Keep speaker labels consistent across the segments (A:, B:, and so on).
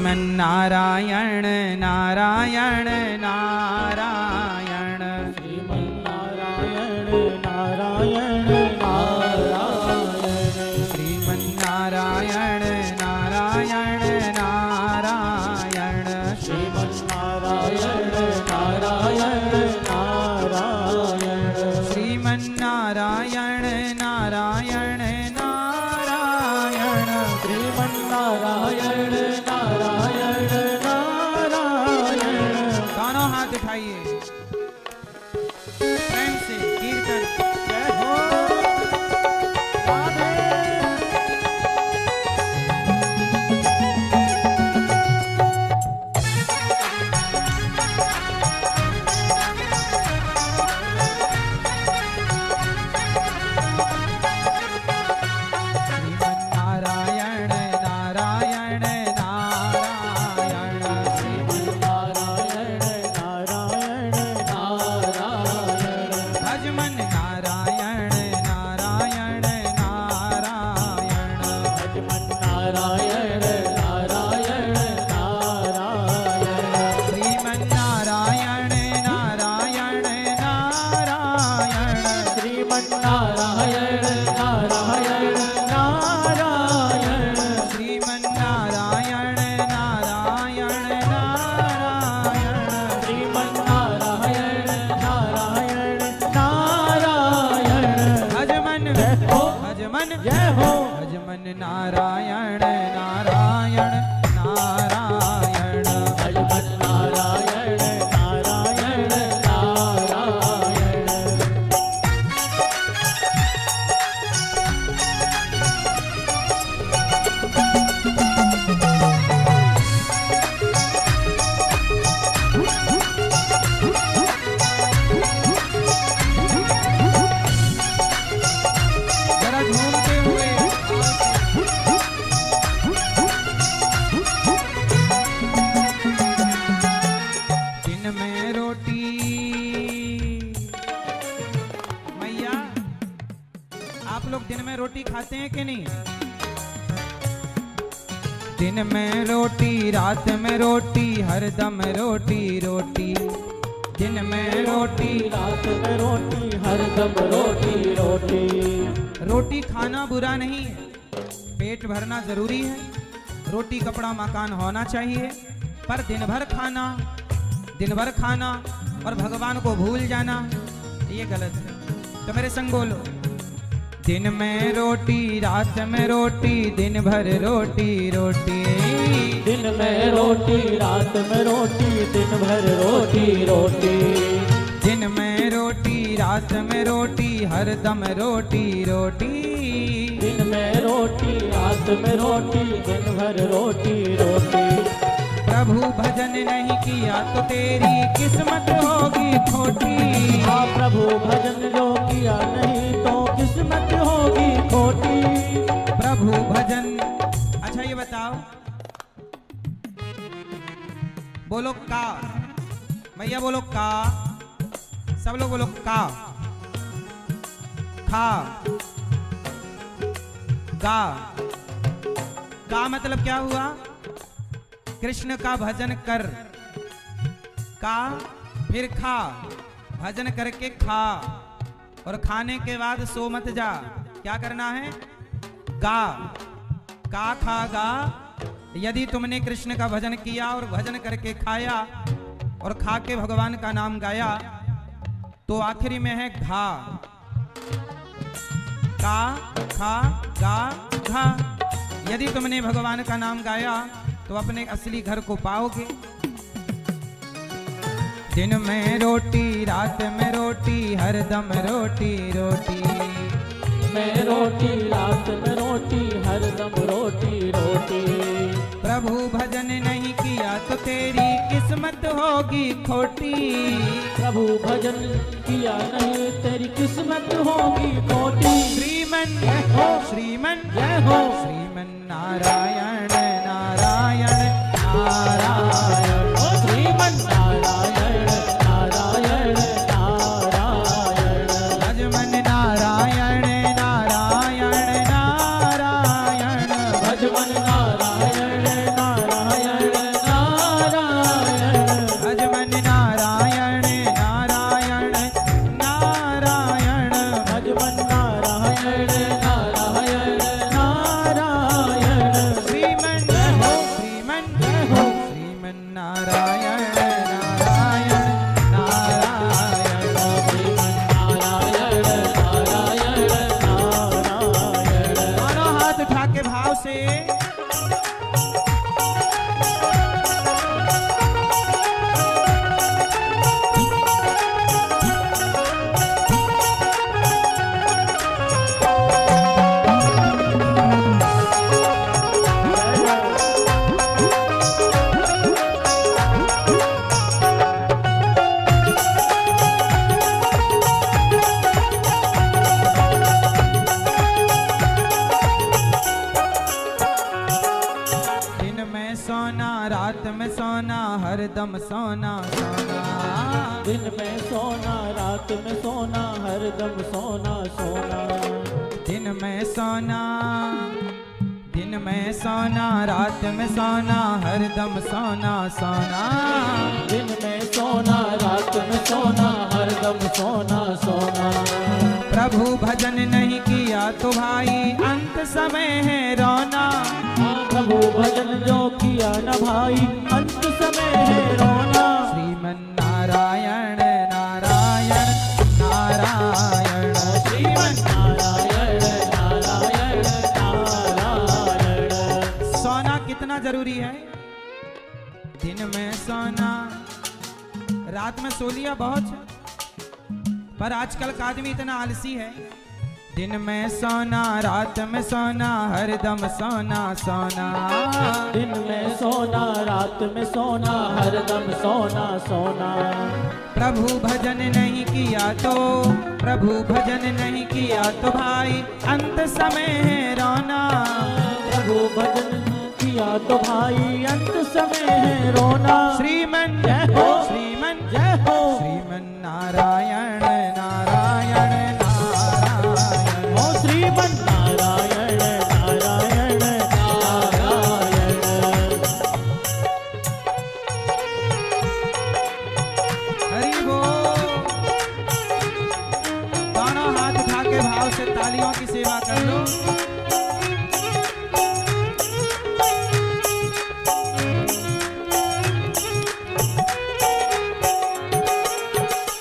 A: श्रीमन्नारायण नारायण नारायण
B: श्रीमन्नारायण नारायण नारायण
A: श्रीमन्नारायण नारायण नारायण
B: श्रीमन्नारायण नारायण नारायण
A: श्रीमन्नारायण नारायण नारायण
B: श्रीमन्नारायण नारायण नारायण।
A: दोनों हाथ उठाइए प्रेम से कीर्तन।
B: जय हो राधे।
A: श्रीमन्नारायण नारायण नारायण
B: श्रीमन्नारायण नारायण नारायण
A: भजमन नारायण नारायण नारायण
B: श्रीमन्नारायण नारायण नारायण
A: श्रीमन्नारायण नारायण नारायण
B: श्रीमन्नारायण नारायण नारायण
A: श्रीमन्नारायण नारायण नारायण
B: श्रीमन्नारायण नारायण नारायण।
A: भजमन
B: जय हो
A: भजमन
B: जय हो
A: भजमन नारायण नारायण नारायण
B: श्रीमन्नारायण नारायण नारायण।
A: जरा झूमते हुए दिन में रोटी मैया आप लोग दिन में रोटी खाते हैं कि नहीं? दिन में रोटी रात में रोटी हरदम रोटी रोटी दिन में रोटी
B: रात में रोटी हरदम रोटी रोटी।
A: रोटी खाना बुरा नहीं है, पेट भरना जरूरी है, रोटी कपड़ा मकान होना चाहिए, पर दिन भर खाना और भगवान को भूल जाना ये गलत है। तो मेरे संग बोलो, दिन में रोटी रात में रोटी दिन भर रोटी रोटी
B: दिन में रोटी रात में रोटी दिन भर रोटी रोटी।
A: दिन में रोटी रात में रोटी हरदम रोटी रोटी
B: दिन में रोटी रात में रोटी दिन भर रोटी रोटी।
A: प्रभु भजन नहीं किया तो तेरी किस्मत होगी खोटी।
B: हाँ प्रभु भजन जो किया नहीं तो किस्मत होगी खोटी।
A: प्रभु भजन। अच्छा ये बताओ, बोलो का, भैया बोलो का, सब लोग बोलो का, खा, गा। का मतलब क्या हुआ? कृष्ण का भजन कर, का फिर खा, भजन करके खा, और खाने के बाद सो मत जा। क्या करना है? गा, का खा गा। यदि तुमने कृष्ण का भजन किया और भजन करके खाया और खा के भगवान का नाम गाया तो आखिरी में है घा, का खा गा घा। यदि तुमने भगवान का नाम गाया तो अपने असली घर को पाओगे। दिन में रोटी रात में रोटी हरदम रोटी रोटी
B: में रोटी रात में रोटी हरदम रोटी रोटी।
A: प्रभु भजन नहीं किया तो तेरी किस्मत होगी खोटी।
B: प्रभु भजन किया नहीं तेरी किस्मत होगी खोटी।
A: श्रीमन
B: जय हो
A: श्रीमन
B: जय हो
A: श्रीमन नारायण नारायण नारायण
B: ओ श्रीमन नारायण नारायण नारायण।
A: भजमन नारायण नारायण नारायण
B: भजमन नारायण नारायण
A: श्रीमन्नारायण नारायण नारायण
B: नारायण नारायण नारायण।
A: दोनों हाथ उठा के भाव से हरदम सोना सोना,
B: दिन में सोना रात में सोना हरदम सोना सोना।
A: दिन में सोना, दिन में सोना रात में सोना हरदम सोना सोना।
B: दिन में सोना रात में सोना हरदम सोना सोना।
A: प्रभु भजन नहीं किया तो भाई अंत समय है रोना।
B: प्रभु भजन जो किया न भाई अंत समय है रोना।
A: श्रीमन्नारायण नारायण नारायण
B: श्रीमन्नारायण नारायण नारायण।
A: सोना कितना जरूरी है? दिन में सोना, रात में सो लिया बहुत है, पर आजकल का आदमी इतना आलसी है। दिन में सोना रात में सोना हरदम सोना सोना।
B: दिन में सोना रात में सोना हरदम सोना सोना।
A: प्रभु भजन नहीं किया तो, प्रभु भजन नहीं किया तो भाई अंत समय है रोना।
B: प्रभु भजन किया तो भाई अंत समय है रोना।
A: श्रीमन
B: जय हो,
A: श्रीमन
B: जय हो।
A: श्रीमन नारायण नारायण नारायण।
B: ओ श्रीमन नारायण नारायण नारायण।
A: हरि बोल। दोनों हाथ उठा के भाव से तालियों की सेवा कर लो।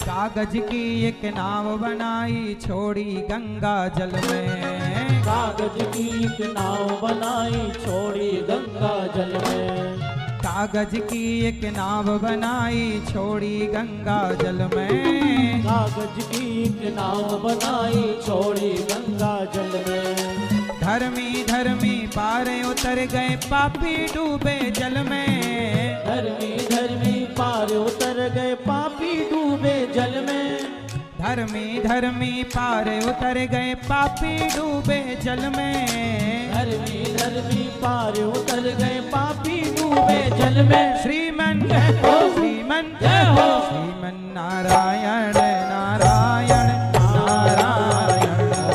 A: कागज की एक नाव बनाई छोड़ी गंगा जल में।
B: कागज की एक नाव बनाई छोड़ी गंगा जल में।
A: कागज की एक नाव बनाई छोड़ी गंगा जल में।
B: कागज की एक नाव बनाई छोड़ी गंगा जल में।
A: धर्मी धर्मी पारे उतर गए पापी डूबे जल में।
B: धर्मी धर्मी पार उतर गए पापी डूबे जल में।
A: धर्मी धर्मी पार उतर गए पापी डूबे जल में।
B: धर्मी धर्मी पार उतर गए पापी डूबे जल में।
A: श्रीमन
B: जय हो,
A: श्रीमन
B: जय हो।
A: श्रीमन नारायण नारायण नारायण।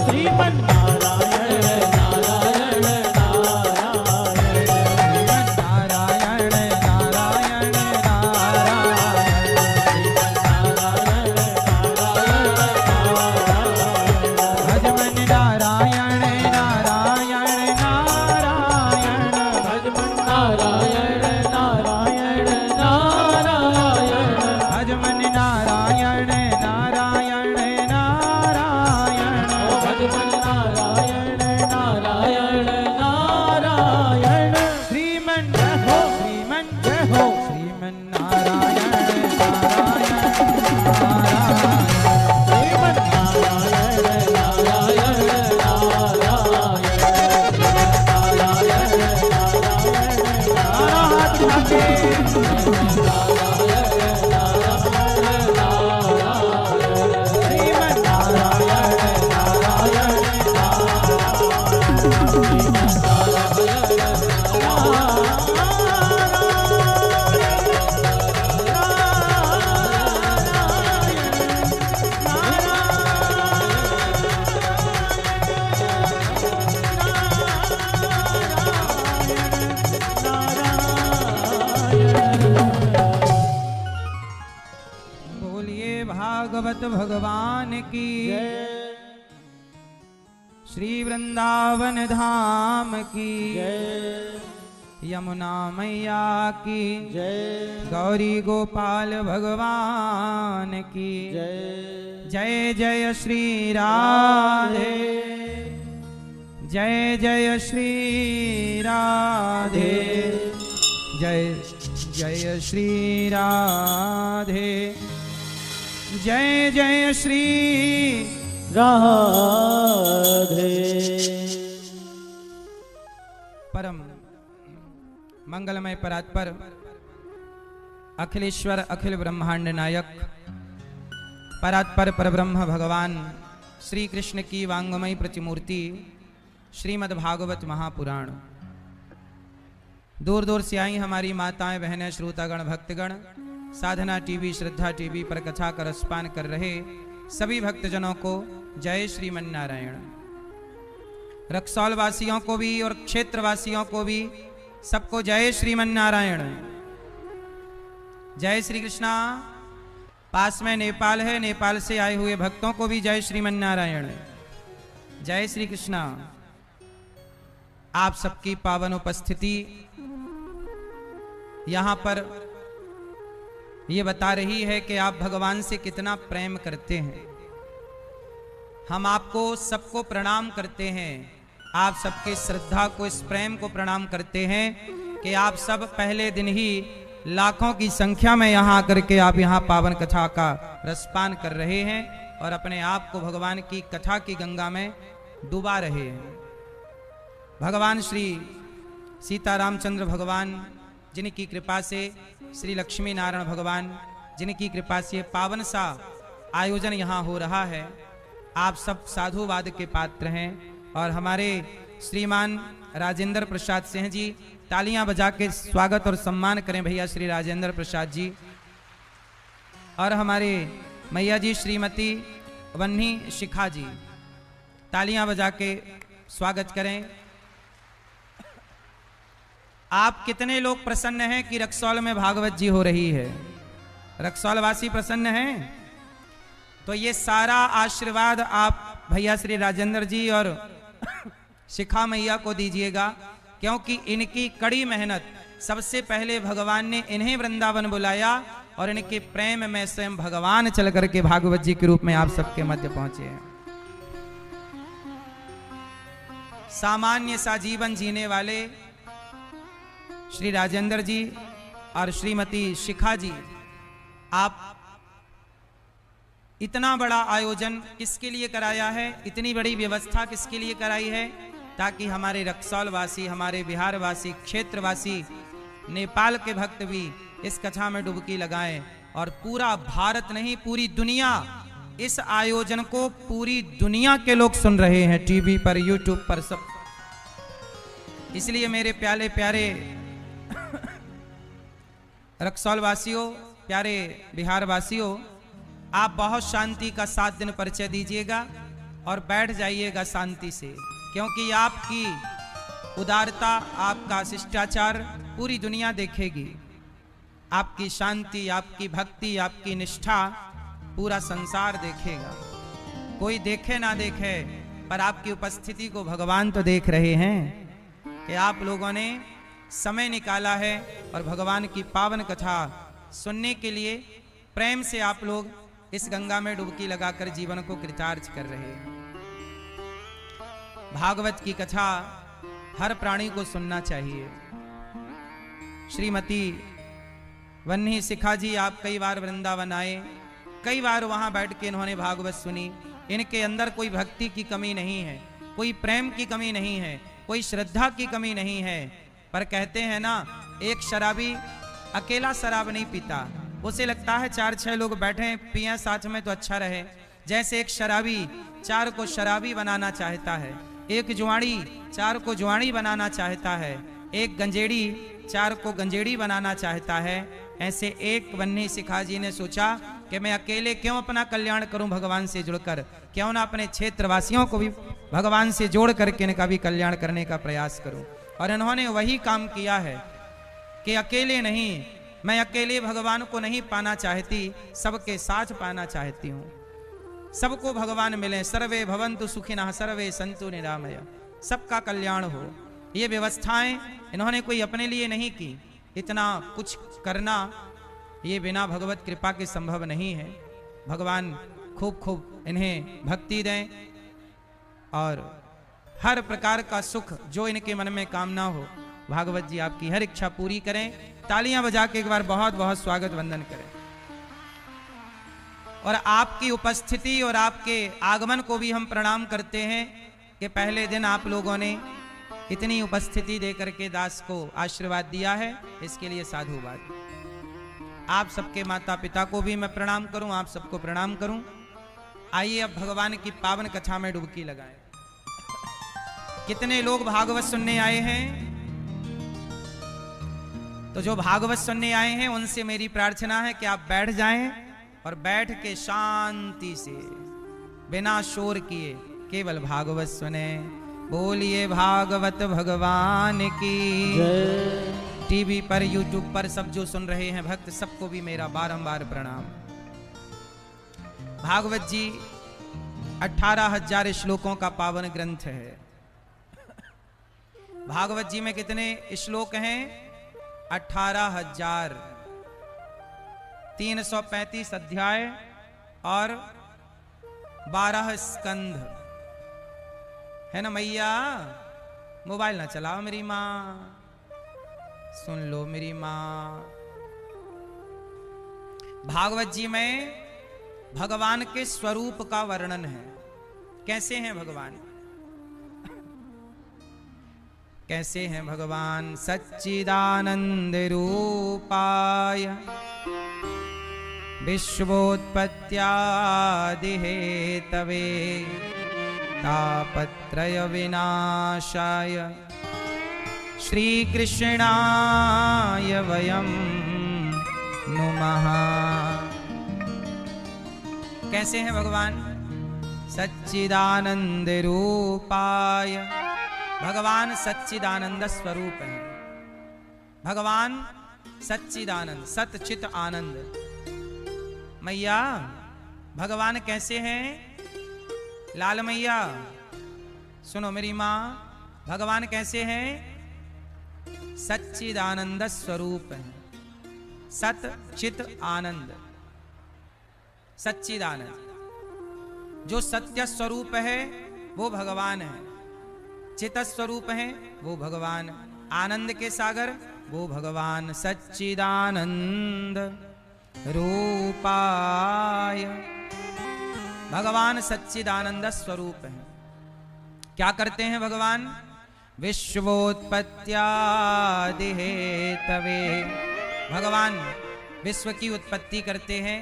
B: श्रीमन नारायण नारायण नारायण।
A: श्रीमन नारायण नारायण नारायण। भजमन नारायण नारायण नारायण।
B: भजमन नारायण नारायण नारायण।
A: भजमन नारायण नारायण नारायण।
B: भजमन नारायण नारायण नारायण।
A: श्रीमन जय हो, श्रीमन जय हो। श्रीमन नारायण नारायण नारायण।
B: श्रीमन नारायण नारायण नारायण। नारायण नारायण
A: दोनों हाथ उठा के श्रीमन नारायण नारायण बोलिए भागवत भगवान की,
B: जय
A: श्री वृंदावन धाम की।
B: जय।
A: यमुना मैया की
B: जय
A: गौरी गोपाल भगवान की
B: जय
A: जय जय श्री राधे जय जय श्री राधे जय जय श्री राधे जय जय श्री
B: राधे।
A: परम मंगलमय परात्पर अखिलेश्वर अखिल ब्रह्मांड नायक परात्पर परब्रह्म भगवान श्री कृष्ण की वांगमयी प्रतिमूर्ति श्रीमद् भागवत महापुराण। दूर दूर से आई हमारी माताएं बहनें श्रोतागण भक्तगण साधना टीवी श्रद्धा टीवी पर कथा का रसपान कर रहे सभी भक्तजनों को जय श्रीमन्नारायण। रक्सौल वासियों को भी और क्षेत्रवासियों को भी सबको जय श्रीमन्नारायण। जय श्री कृष्णा। पास में नेपाल है, नेपाल से आए हुए भक्तों को भी जय श्रीमन्नारायण। जय श्री कृष्णा। आप सबकी पावन उपस्थिति यहां पर ये बता रही है कि आप भगवान से कितना प्रेम करते हैं। हम आपको सबको प्रणाम करते हैं, आप सबके श्रद्धा को इस प्रेम को प्रणाम करते हैं कि आप सब पहले दिन ही लाखों की संख्या में यहाँ आकर के आप यहाँ पावन कथा का रसपान कर रहे हैं और अपने आप को भगवान की कथा की गंगा में डुबा रहे हैं। भगवान श्री सीता रामचंद्र भगवान जिनकी कृपा से श्री लक्ष्मी नारायण भगवान जिनकी कृपा से पावन सा आयोजन यहाँ हो रहा है। आप सब साधुवाद के पात्र हैं और हमारे श्रीमान राजेंद्र प्रसाद सिंह जी तालियां बजा के स्वागत और सम्मान करें भैया श्री राजेंद्र प्रसाद जी। और हमारे मैया जी श्रीमती वन्नी शिखा जी तालियां बजा के स्वागत करें। आप कितने लोग प्रसन्न हैं कि रक्सौल में भागवत जी हो रही है? रक्सौल वासी प्रसन्न हैं? तो ये सारा आशीर्वाद आप भैया श्री राजेंद्र जी और शिखा मैया को दीजिएगा, क्योंकि इनकी कड़ी मेहनत सबसे पहले भगवान ने इन्हें वृंदावन बुलाया और इनके प्रेम में स्वयं भगवान चल करके भागवत जी के रूप में आप सबके मध्य पहुंचे हैं। सामान्य सा जीवन जीने वाले श्री राजेंद्र जी और श्रीमती शिखा जी, आप इतना बड़ा आयोजन किसके लिए कराया है, इतनी बड़ी व्यवस्था किसके लिए कराई है? ताकि हमारे रक्सौल वासी, हमारे बिहार वासी, क्षेत्रवासी, नेपाल के भक्त भी इस कथा में डुबकी लगाएं और पूरा भारत नहीं पूरी दुनिया इस आयोजन को पूरी दुनिया के लोग सुन रहे हैं टीवी पर, यूट्यूब पर, सब। इसलिए मेरे प्यारे प्यारे रक्सौल वासियों, प्यारे बिहार वासियों, आप बहुत शांति का 7 दिन परिचय दीजिएगा और बैठ जाइएगा शांति से, क्योंकि आपकी उदारता, आपका शिष्टाचार पूरी दुनिया देखेगी। आपकी शांति, आपकी भक्ति, आपकी निष्ठा पूरा संसार देखेगा। कोई देखे ना देखे, पर आपकी उपस्थिति को भगवान तो देख रहे हैं कि आप लोगों ने समय निकाला है और भगवान की पावन कथा सुनने के लिए प्रेम से आप लोग इस गंगा में डुबकी लगाकर जीवन को कृतार्थ कर रहे हैं। भागवत की कथा हर प्राणी को सुनना चाहिए। श्रीमती वन्नी शिखा जी, आप कई बार वृंदावन आए, कई बार वहां बैठ के इन्होंने भागवत सुनी। इनके अंदर कोई भक्ति की कमी नहीं है, कोई प्रेम की कमी नहीं है, कोई श्रद्धा की कमी नहीं है। पर कहते हैं ना, एक शराबी अकेला शराब नहीं पीता, उसे लगता है 4-6 लोग बैठे पिए साथ में तो अच्छा रहे। जैसे एक शराबी 4 को शराबी बनाना चाहता है, एक जुआड़ी 4 को जुआड़ी बनाना चाहता है, एक गंजेड़ी 4 को गंजेड़ी बनाना चाहता है, ऐसे एक वन्नी शिखा जी ने सोचा कि मैं अकेले क्यों अपना कल्याण करूं भगवान से जुड़कर, क्यों ना अपने क्षेत्रवासियों को भी भगवान से जोड़ करके इनका भी कल्याण करने का प्रयास करूं। और इन्होंने वही काम किया है कि अकेले नहीं, मैं अकेले भगवान को नहीं पाना चाहती, सबके साथ पाना चाहती हूँ। सबको भगवान मिले, सर्वे भवन्तु सुखिनः सर्वे सन्तु निरामया, सबका कल्याण हो। ये व्यवस्थाएं इन्होंने कोई अपने लिए नहीं की। इतना कुछ करना ये बिना भगवत कृपा के संभव नहीं है। भगवान खूब खूब इन्हें भक्ति दें और हर प्रकार का सुख जो इनके मन में कामना हो, भागवत जी आपकी हर इच्छा पूरी करें। तालियां बजा के एक बार बहुत बहुत स्वागत वंदन करें। और आपकी उपस्थिति और आपके आगमन को भी हम प्रणाम करते हैं कि पहले दिन आप लोगों ने इतनी उपस्थिति दे करके दास को आशीर्वाद दिया है, इसके लिए साधुवाद। आप सबके माता पिता को भी मैं प्रणाम करूं, आप सबको प्रणाम करूं। आइए अब भगवान की पावन कथा में डुबकी लगाएं। कितने लोग भागवत सुनने आए हैं? तो जो भागवत सुनने आए हैं उनसे मेरी प्रार्थना है कि आप बैठ जाएं और बैठ के शांति से बिना शोर किए केवल भागवत सुने। बोलिए भागवत भगवान की
B: जय।
A: टीवी पर यूट्यूब पर सब जो सुन रहे हैं भक्त, सबको भी मेरा बारंबार प्रणाम। भागवत जी 18,000 श्लोकों का पावन ग्रंथ है। भागवत जी में कितने श्लोक हैं? 18,000, 335 अध्याय और 12 स्कंध है ना मैया। मोबाइल ना चलाओ मेरी माँ, सुन लो मेरी माँ। भागवत जी में भगवान के स्वरूप का वर्णन है। कैसे हैं भगवान? कैसे हैं भगवान? सच्चिदानंद रूपाय विश्वोत्पत्त्यादि हेतवे तापत्रय विनाशाय श्री कृष्णाय वयं नुमः। कैसे हैं भगवान? सच्चिदानंद रूपाय, भगवान सच्चिदानंद स्वरूप है। भगवान सच्चिदानंद, सत चित आनंद। मैया भगवान कैसे हैं? लाल मैया सुनो मेरी माँ, भगवान कैसे हैं? सच्चिदानंद स्वरूप है। सत चित आनंद, सच्चिदानंद। जो सत्य स्वरूप है वो भगवान है, चित स्वरूप है वो भगवान, आनंद के सागर वो भगवान। सच्चिदानंद रूपाय, भगवान सच्चिदानंद स्वरूप है। क्या करते हैं भगवान? विश्वोत्पत्त्यादि हेतवे, भगवान विश्व की उत्पत्ति करते हैं,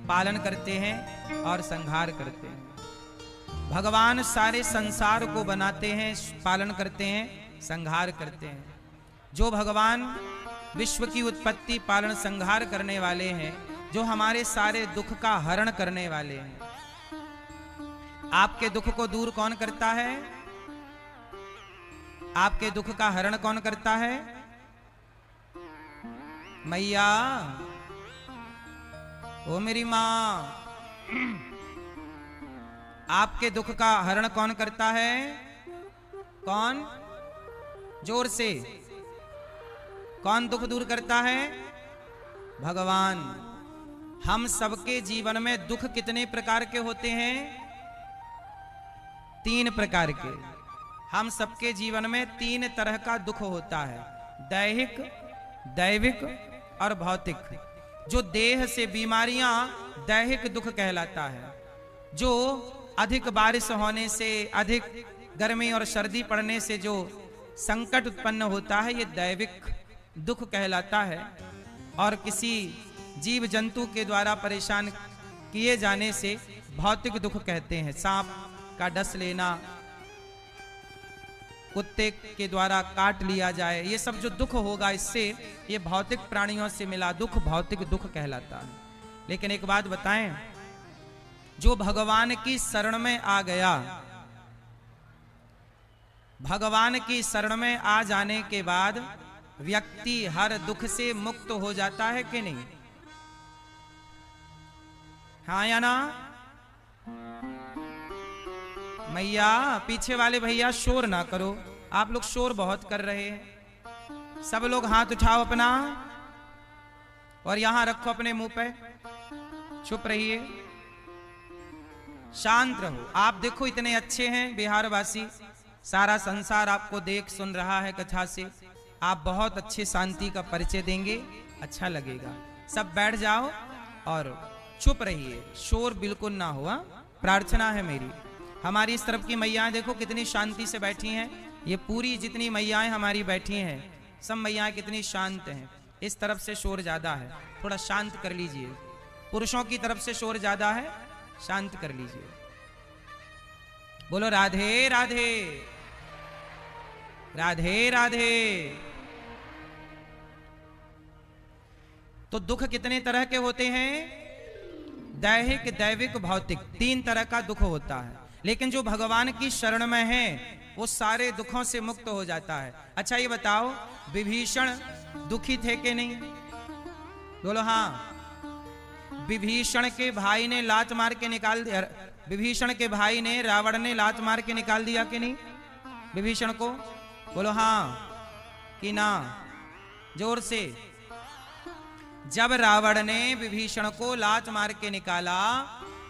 A: पालन करते हैं और संहार करते हैं। भगवान सारे संसार को बनाते हैं, पालन करते हैं, संहार करते हैं। जो भगवान विश्व की उत्पत्ति पालन संहार करने वाले हैं, जो हमारे सारे दुख का हरण करने वाले हैं। आपके दुख को दूर कौन करता है? आपके दुख का हरण कौन करता है? मैया ओ मेरी माँ, आपके दुख का हरण कौन करता है? कौन? जोर से, कौन दुख दूर करता है? भगवान। हम सबके जीवन में दुख कितने प्रकार के होते हैं? 3 प्रकार के। हम सबके जीवन में 3 तरह का दुख होता है, दैहिक, दैविक और भौतिक। जो देह से बीमारियां दैहिक दुख कहलाता है। जो अधिक बारिश होने से, अधिक गर्मी और सर्दी पड़ने से जो संकट उत्पन्न होता है, ये दैविक दुख कहलाता है। और किसी जीव जंतु के द्वारा परेशान किए जाने से भौतिक दुख कहते हैं। सांप का डस लेना, कुत्ते के द्वारा काट लिया जाए, ये सब जो दुख होगा इससे, ये भौतिक प्राणियों से मिला दुख भौतिक दुख कहलाता है। लेकिन एक बात बताएं, जो भगवान की शरण में आ गया, भगवान की शरण में आ जाने के बाद व्यक्ति हर दुख से मुक्त हो जाता है कि नहीं? हाँ या ना? मैया पीछे वाले भैया शोर ना करो, आप लोग शोर बहुत कर रहे हैं। सब लोग हाथ उठाओ अपना और यहां रखो अपने मुंह पे। चुप रहिए, शांत रहो। आप देखो इतने अच्छे हैं बिहारवासी, सारा संसार आपको देख सुन रहा है कथा से। आप बहुत अच्छे शांति का परिचय देंगे, अच्छा लगेगा। सब बैठ जाओ और चुप रहिए, शोर बिल्कुल ना हुआ। प्रार्थना है मेरी। हमारी इस तरफ की मैयाएं देखो कितनी शांति से बैठी हैं। ये पूरी जितनी मैयाएं हमारी बैठी हैं, सब मैयाएं कितनी शांत हैं। इस तरफ से शोर ज्यादा है, थोड़ा शांत कर लीजिए। पुरुषों की तरफ से शोर ज्यादा है, शांत कर लीजिए। बोलो राधे राधे, राधे राधे। तो दुख कितने तरह के होते हैं? दैहिक, दैविक, भौतिक, 3 तरह का दुख होता है। लेकिन जो भगवान की शरण में है वो सारे दुखों से मुक्त हो जाता है। अच्छा ये बताओ, विभीषण दुखी थे कि नहीं? बोलो हाँ। विभीषण के भाई ने लात मार के निकाल दिया, विभीषण के भाई ने, रावण ने लात मार के निकाल दिया कि नहीं विभीषण को? बोलो हाँ कि ना, जोर से। जब रावण ने विभीषण को लात मार के निकाला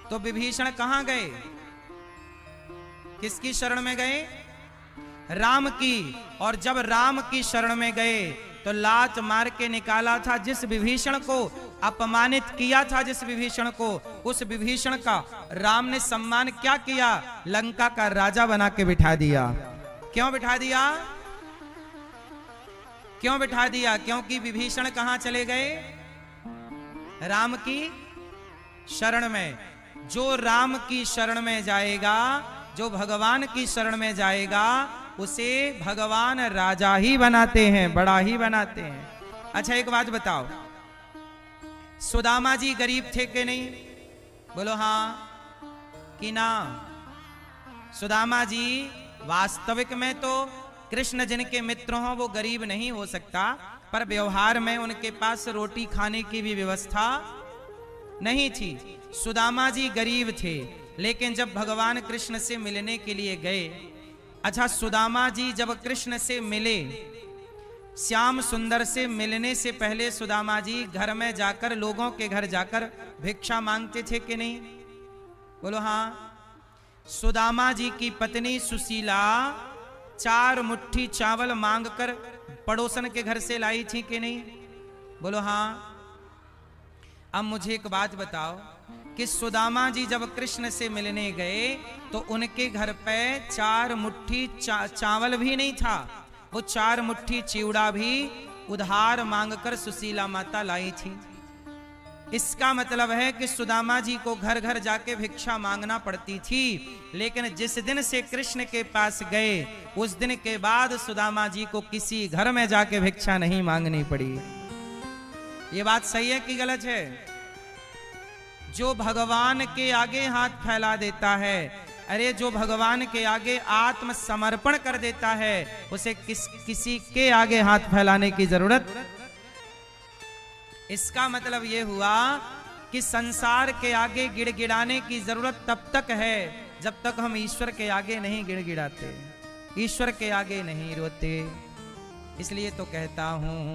A: तो विभीषण कहां गए? किसकी शरण में गए? राम की। और जब राम की शरण में गए तो लात मार के निकाला था जिस विभीषण को, अपमानित किया था जिस विभीषण को, उस विभीषण का राम ने सम्मान क्या किया? लंका का राजा बना के बिठा दिया। क्यों बिठा दिया? क्यों बिठा दिया? क्योंकि विभीषण कहां चले गए? राम की शरण में। जो राम की शरण में जाएगा, जो भगवान की शरण में जाएगा, उसे भगवान राजा ही बनाते हैं, बड़ा ही बनाते हैं। अच्छा एक बात बताओ, सुदामा जी गरीब थे कि नहीं? बोलो हाँ कि ना। सुदामा जी वास्तविक में तो कृष्ण जिनके मित्र हों वो गरीब नहीं हो सकता, पर व्यवहार में उनके पास रोटी खाने की भी व्यवस्था नहीं थी। सुदामा जी गरीब थे, लेकिन जब भगवान कृष्ण से मिलने के लिए गए, अच्छा सुदामा जी जब कृष्ण से मिले, श्याम सुंदर से मिलने से पहले सुदामा जी घर में जाकर, लोगों के घर जाकर भिक्षा मांगते थे कि नहीं? बोलो हाँ। सुदामा जी की पत्नी सुशीला 4 मुट्ठी चावल मांगकर पड़ोसन के घर से लाई थी कि नहीं? बोलो हाँ। अब मुझे एक बात बताओ कि सुदामा जी जब कृष्ण से मिलने गए तो उनके घर पे 4 मुट्ठी चावल भी नहीं था, वो 4 मुट्ठी चिवड़ा भी उधार मांगकर सुशीला माता लाई थी। इसका मतलब है कि सुदामा जी को घर घर जाके भिक्षा मांगना पड़ती थी। लेकिन जिस दिन से कृष्ण के पास गए, उस दिन के बाद सुदामा जी को किसी घर में जाके भिक्षा नहीं मांगनी पड़ी। ये बात सही है कि गलत है? जो भगवान के आगे हाथ फैला देता है, अरे जो भगवान के आगे आत्मसमर्पण कर देता है, उसे किसी के आगे हाथ फैलाने की जरूरत। इसका मतलब यह हुआ कि संसार के आगे गिड़गिड़ाने की जरूरत तब तक है जब तक हम ईश्वर के आगे नहीं गिड़गिड़ाते, ईश्वर के आगे नहीं रोते। इसलिए तो कहता हूं,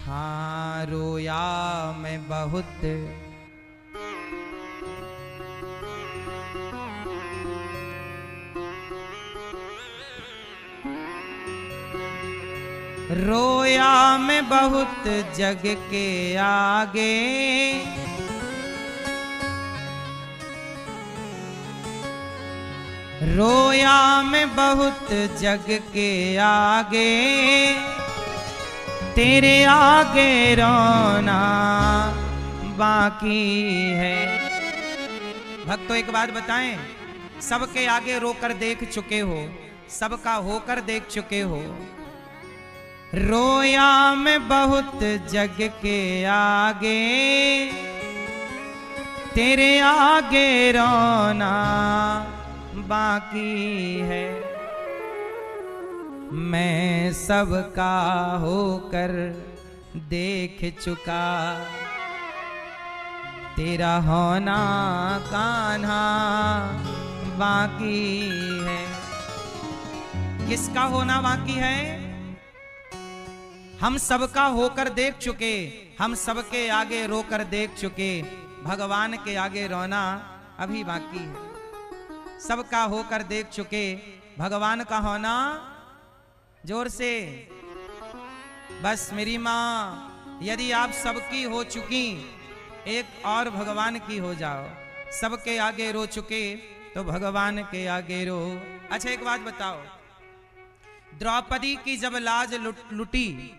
A: हाँ रोया मैं बहुत, रोया मैं बहुत जग के आगे, रोया मैं बहुत जग के आगे, तेरे आगे रोना बाकी है। भक्तों एक बात बताएं, सबके आगे रोकर देख चुके हो, सबका होकर देख चुके हो। रोया मैं बहुत जग के आगे, तेरे आगे रोना बाकी है। मैं सबका होकर देख चुका, तेरा होना कान्हा बाकी है। किसका होना बाकी है? हम सबका होकर देख चुके, हम सबके आगे रोकर देख चुके, भगवान के आगे रोना अभी बाकी है। सबका होकर देख चुके, भगवान का होना जोर से। बस मेरी माँ, यदि आप सबकी हो चुकी, एक और भगवान की हो जाओ। सबके आगे रो चुके तो भगवान के आगे रो। अच्छा एक बात बताओ, द्रौपदी की जब लाज लुटी,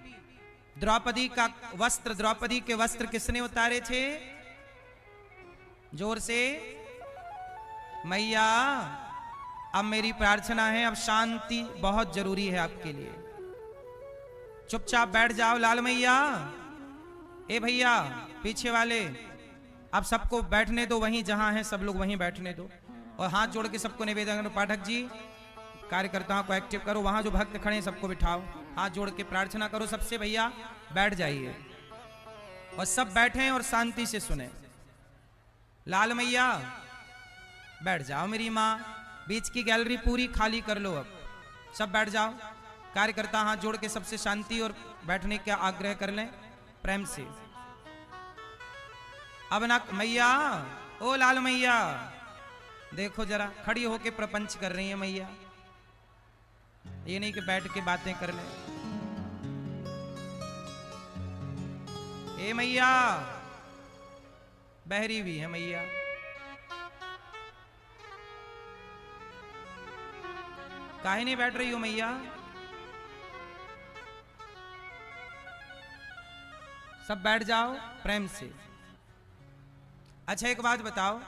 A: द्रौपदी का वस्त्र, द्रौपदी के वस्त्र किसने उतारे थे? जोर से। मैया, अब मेरी प्रार्थना है, अब शांति बहुत जरूरी है आपके लिए। चुपचाप बैठ जाओ लाल मैया। ए भैया पीछे वाले, अब सबको बैठने दो, वहीं जहां हैं सब लोग वहीं बैठने दो। और हाथ जोड़ के सबको निवेदन करो, पाठक जी कार्यकर्ताओं को एक्टिव करो, वहां जो भक्त खड़े हैं सबको बिठाओ, हाथ जोड़ के प्रार्थना करो सबसे। भैया बैठ जाइए और सब बैठें और शांति से सुने। लाल मैया बैठ जाओ मेरी माँ, बीच की गैलरी पूरी खाली कर लो, अब सब बैठ जाओ। कार्यकर्ता हाथ जोड़ के सबसे शांति और बैठने का आग्रह कर लें प्रेम से। अब ना मैया, ओ लाल मैया देखो जरा, खड़ी होके प्रपंच कर रही है मैया, ये नहीं कि बैठ के बातें कर ले। ए मैया, बहरी भी है मैया, काहे नहीं बैठ रही हो मैया? सब बैठ जाओ प्रेम से। अच्छा एक बात बताओ,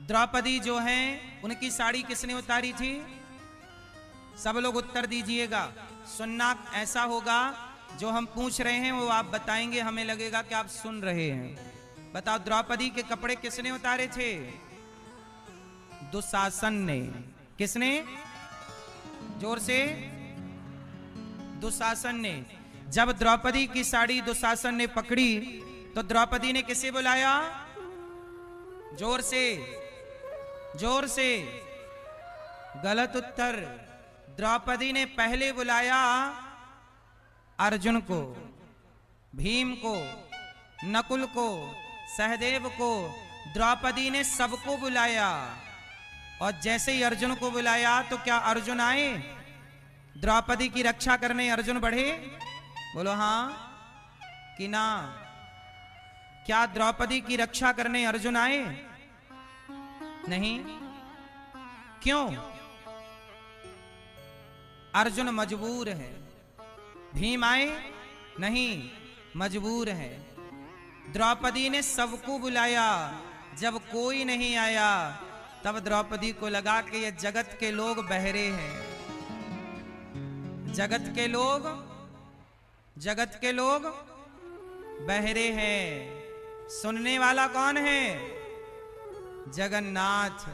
A: द्रौपदी जो हैं, उनकी साड़ी किसने उतारी थी? सब लोग उत्तर दीजिएगा। सुनना ऐसा होगा, जो हम पूछ रहे हैं वो आप बताएंगे, हमें लगेगा कि आप सुन रहे हैं। बताओ, द्रौपदी के कपड़े किसने उतारे थे? दुशासन ने। किसने? जोर से। दुशासन ने। जब द्रौपदी की साड़ी दुशासन ने पकड़ी तो द्रौपदी ने किसे बुलाया? जोर से, जोर से। गलत उत्तर। द्रौपदी ने पहले बुलाया अर्जुन को, भीम को, नकुल को, सहदेव को। द्रौपदी ने सबको बुलाया, और जैसे ही अर्जुन को बुलाया तो क्या अर्जुन आए? द्रौपदी की रक्षा करने अर्जुन बढ़े? बोलो हां कि ना? क्या द्रौपदी की रक्षा करने अर्जुन आए? नहीं। क्यों? अर्जुन मजबूर है। भीम आए? नहीं, मजबूर है। द्रौपदी ने सबको बुलाया, जब कोई नहीं आया तब द्रौपदी को लगा कि ये जगत के लोग बहरे हैं। जगत के लोग बहरे हैं। सुनने वाला कौन है? जगन्नाथ।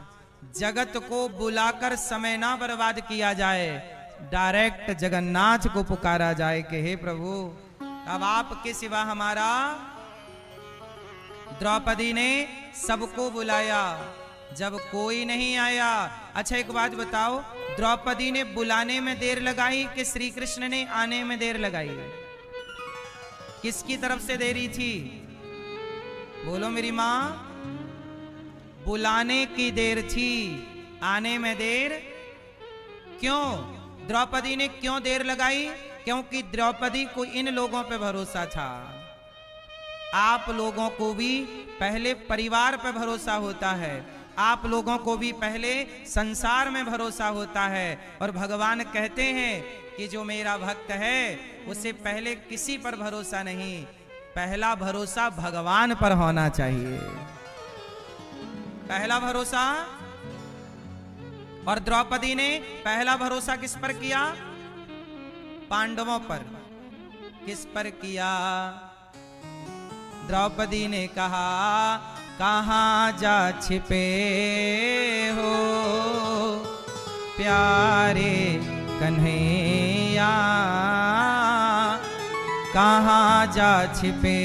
A: जगत को बुलाकर समय ना बर्बाद किया जाए, डायरेक्ट जगन्नाथ को पुकारा जाए कि हे प्रभु, अब आपके सिवा हमारा। द्रौपदी ने सबको बुलाया, जब कोई नहीं आया। अच्छा एक बात बताओ, द्रौपदी ने बुलाने में देर लगाई कि श्री कृष्ण ने आने में देर लगाई? किसकी तरफ से देरी थी? बोलो मेरी माँ। बुलाने की देर थी, आने में देर। क्यों? द्रौपदी ने क्यों देर लगाई? क्योंकि द्रौपदी को इन लोगों पे भरोसा था। आप लोगों को भी पहले परिवार पे भरोसा होता है, आप लोगों को भी पहले संसार में भरोसा होता है। और भगवान कहते हैं कि जो मेरा भक्त है उसे पहले किसी पर भरोसा नहीं, पहला भरोसा भगवान पर होना चाहिए। पहला भरोसा। और द्रौपदी ने पहला भरोसा किस पर किया? पांडवों पर। किस पर किया? द्रौपदी ने कहा, कहाँ जा छिपे हो प्यारे कन्हैया, कहाँ जा छिपे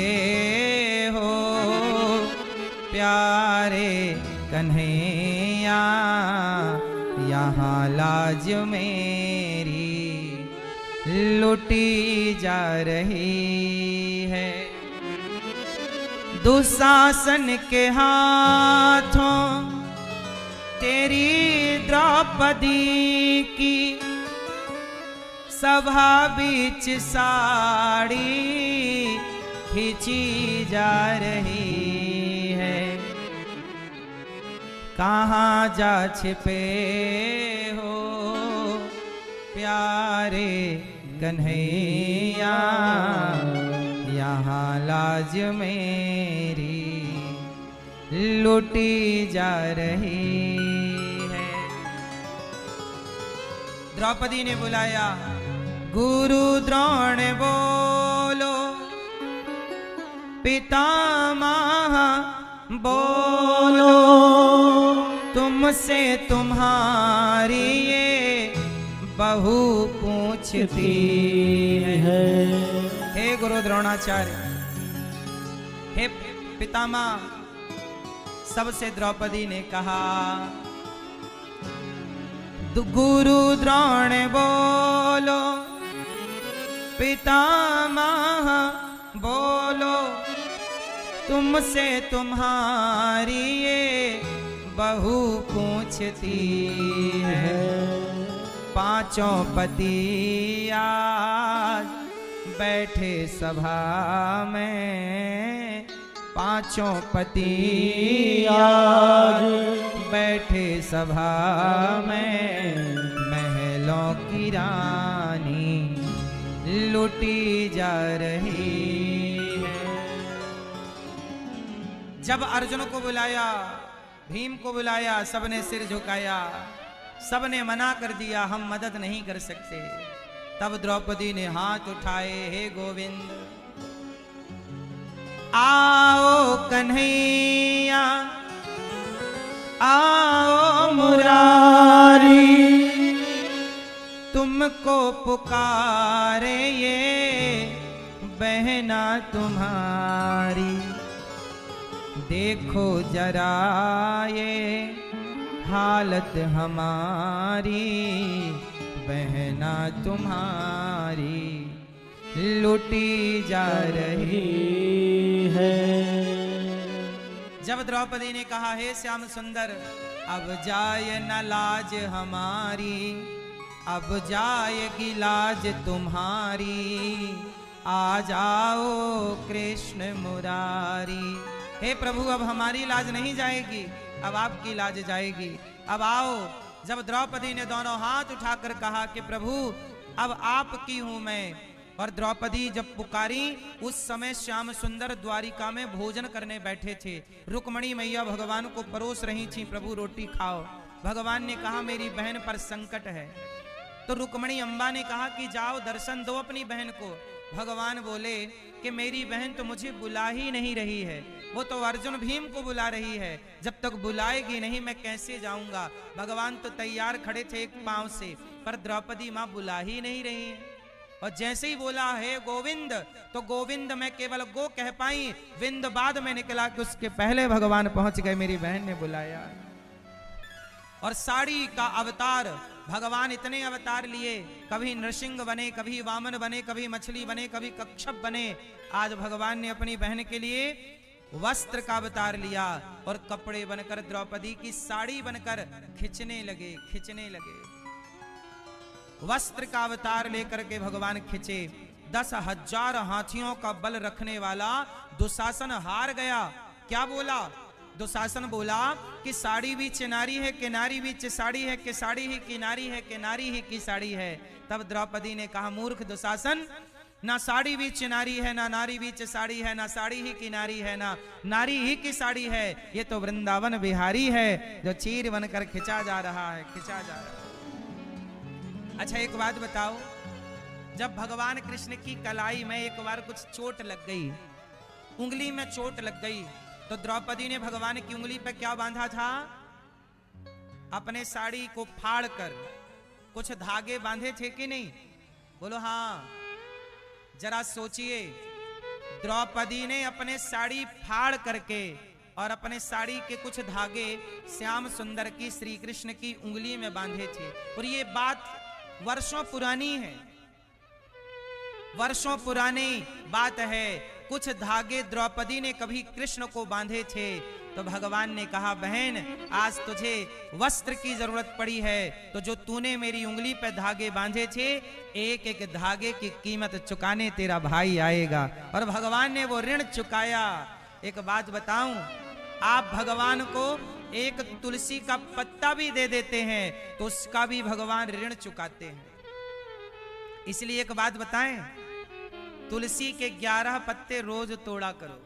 A: हो प्यारे कन्हैया यहाँ लाज मेरी लुटी जा रही है। दुशासन के हाथों तेरी द्रौपदी की सभा बीच साड़ी खींची जा रही है। कहाँ जा छिपे हो प्यारे कन्हैया यहाँ लाज मेरी लुटी जा रही है। द्रौपदी ने बुलाया, गुरु द्रोण बोलो, पितामह बोलो, तुमसे तुम्हारी ये बहू पूछती है। हे गुरु द्रोणाचार्य, हे पितामह, सबसे द्रौपदी ने कहा, गुरु द्रोण बोलो, पितामह बोलो, तुमसे तुम्हारी ये बहू पूछती है। पांचों पति आज बैठे सभा में, पांचों पति आज बैठे सभा में, महलों की रानी लुटी जा रही है। जब अर्जुन को बुलाया, भीम को बुलाया, सबने सिर झुकाया, सबने मना कर दिया, हम मदद नहीं कर सकते। तब द्रौपदी ने हाथ उठाए, हे गोविंद, आओ कन्हैया, आओ मुरारी, तुमको पुकारे ये बहना तुम्हारी। देखो जरा ये हालत हमारी, बहना तुम्हारी लुटी जा रही है। जब द्रौपदी ने कहा, हे श्याम सुंदर, अब जाए न लाज हमारी, अब जाएगी लाज तुम्हारी, आ जाओ कृष्ण मुरारी। हे प्रभु, अब हमारी लाज नहीं जाएगी, अब आपकी लाज जाएगी, अब आओ। जब द्रौपदी ने दोनों हाथ उठाकर कहा कि प्रभु अब आपकी हूं मैं, और द्रौपदी जब पुकारी, उस समय श्याम सुंदर द्वारिका में भोजन करने बैठे थे। रुक्मणी मैया भगवान को परोस रही थी, प्रभु रोटी खाओ। भगवान ने कहा मेरी बहन पर संकट है, तो रुक्मणी अम्बा ने कहा कि जाओ दर्शन दो अपनी बहन को। भगवान बोले कि मेरी बहन तो मुझे बुला ही नहीं रही है, वो तो अर्जुन भीम को बुला रही है, जब तक बुलाएगी नहीं मैं कैसे जाऊंगा। भगवान तो तैयार खड़े थे एक पांव से, पर द्रौपदी मां बुला ही नहीं रही है। और जैसे ही बोला हे गोविंद, तो गोविंद मैं केवल गो कह पाई, विंद बाद में निकला कि उसके पहले भगवान पहुंच गए, मेरी बहन ने बुलाया। और साड़ी का अवतार, भगवान इतने अवतार लिए, कभी नृसिंह बने, कभी वामन बने, कभी मछली बने, कभी कच्छप बने। आज भगवान ने अपनी बहन के लिए वस्त्र का अवतार लिया और कपड़े बनकर द्रौपदी की साड़ी बनकर खिंचने लगे। वस्त्र का अवतार लेकर के भगवान खिंचे। 10,000 हाथियों का बल रखने वाला दुशासन हार गया। क्या बोला? दुशासन बोला कि साड़ी भी चिनारी है, किनारी भी साड़ी है, कि साड़ी ही किनारी है, किनारी ही की साड़ी है। तब द्रौपदी ने कहा मूर्ख दुशासन, ना साड़ी भी चिनारी है, ना नारी बीच साड़ी है, ना साड़ी ही किनारी है, ना नारी ही की साड़ी है। ये तो वृंदावन बिहारी है जो चीर बनकर खिंचा जा रहा है। अच्छा एक बात बताओ, जब भगवान कृष्ण की कलाई में एक बार कुछ चोट लग गई, उंगली में चोट लग गई, तो द्रौपदी ने भगवान की उंगली पे क्या बांधा था? अपने साड़ी को फाड़ कर कुछ धागे बांधे थे कि नहीं? बोलो हाँ। जरा सोचिए, द्रौपदी ने अपने साड़ी फाड़ करके और अपने साड़ी के कुछ धागे श्याम सुंदर की श्री कृष्ण की उंगली में बांधे थे। और ये बात वर्षों पुरानी है, वर्षों पुरानी बात है। कुछ धागे द्रौपदी ने कभी कृष्ण को बांधे थे, तो भगवान ने कहा बहन आज तुझे वस्त्र की जरूरत पड़ी है, तो जो तूने मेरी उंगली पे धागे बांधे थे, एक एक धागे की कीमत चुकाने तेरा भाई आएगा। और भगवान ने वो ऋण चुकाया। एक बात बताऊं, आप भगवान को एक तुलसी का पत्ता भी दे देते हैं तो उसका भी भगवान ऋण चुकाते हैं। इसलिए एक बात बताएं, तुलसी के 11 पत्ते रोज तोड़ा करो,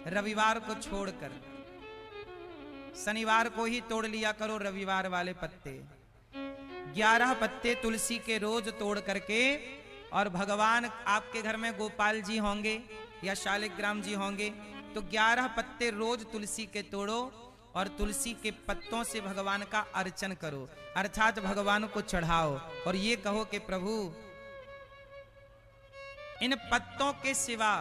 A: रविवार को छोड़कर। शनिवार को ही तोड़ लिया करो रविवार वाले पत्ते। 11 पत्ते तुलसी के रोज तोड़ करके, और भगवान आपके घर में गोपाल जी होंगे या शालिग्राम जी होंगे, तो 11 पत्ते रोज तुलसी के तोड़ो और तुलसी के पत्तों से भगवान का अर्चन करो, अर्थात भगवान को चढ़ाओ। और ये कहो कि प्रभु इन पत्तों के सिवा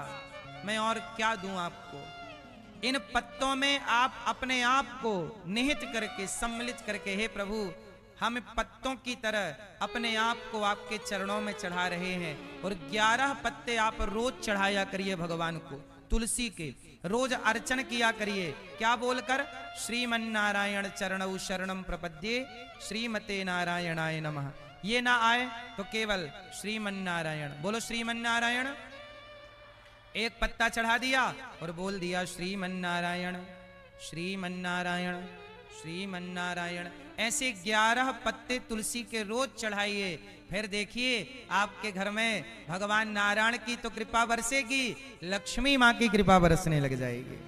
A: मैं और क्या दूं आपको। इन पत्तों में आप अपने आप को निहित करके, सम्मिलित करके, हे प्रभु हम पत्तों की तरह अपने आप को आपके चरणों में चढ़ा रहे हैं। और 11 पत्ते आप रोज चढ़ाया करिए भगवान को, तुलसी के रोज अर्चन किया करिए। क्या बोलकर? श्रीमन्नारायण चरणौ शरणम प्रपद्ये, श्रीमते नारायणाय नमः। ये ना आए तो केवल श्रीमन्नारायण बोलो, श्रीमन्नारायण। एक पत्ता चढ़ा दिया और बोल दिया श्रीमन्नारायण श्रीमन्नारायण श्रीमन्नारायण। ऐसे 11 पत्ते तुलसी के रोज चढ़ाइए, फिर देखिए आपके घर में भगवान नारायण की तो कृपा बरसेगी, लक्ष्मी माँ की कृपा बरसने लग जाएगी।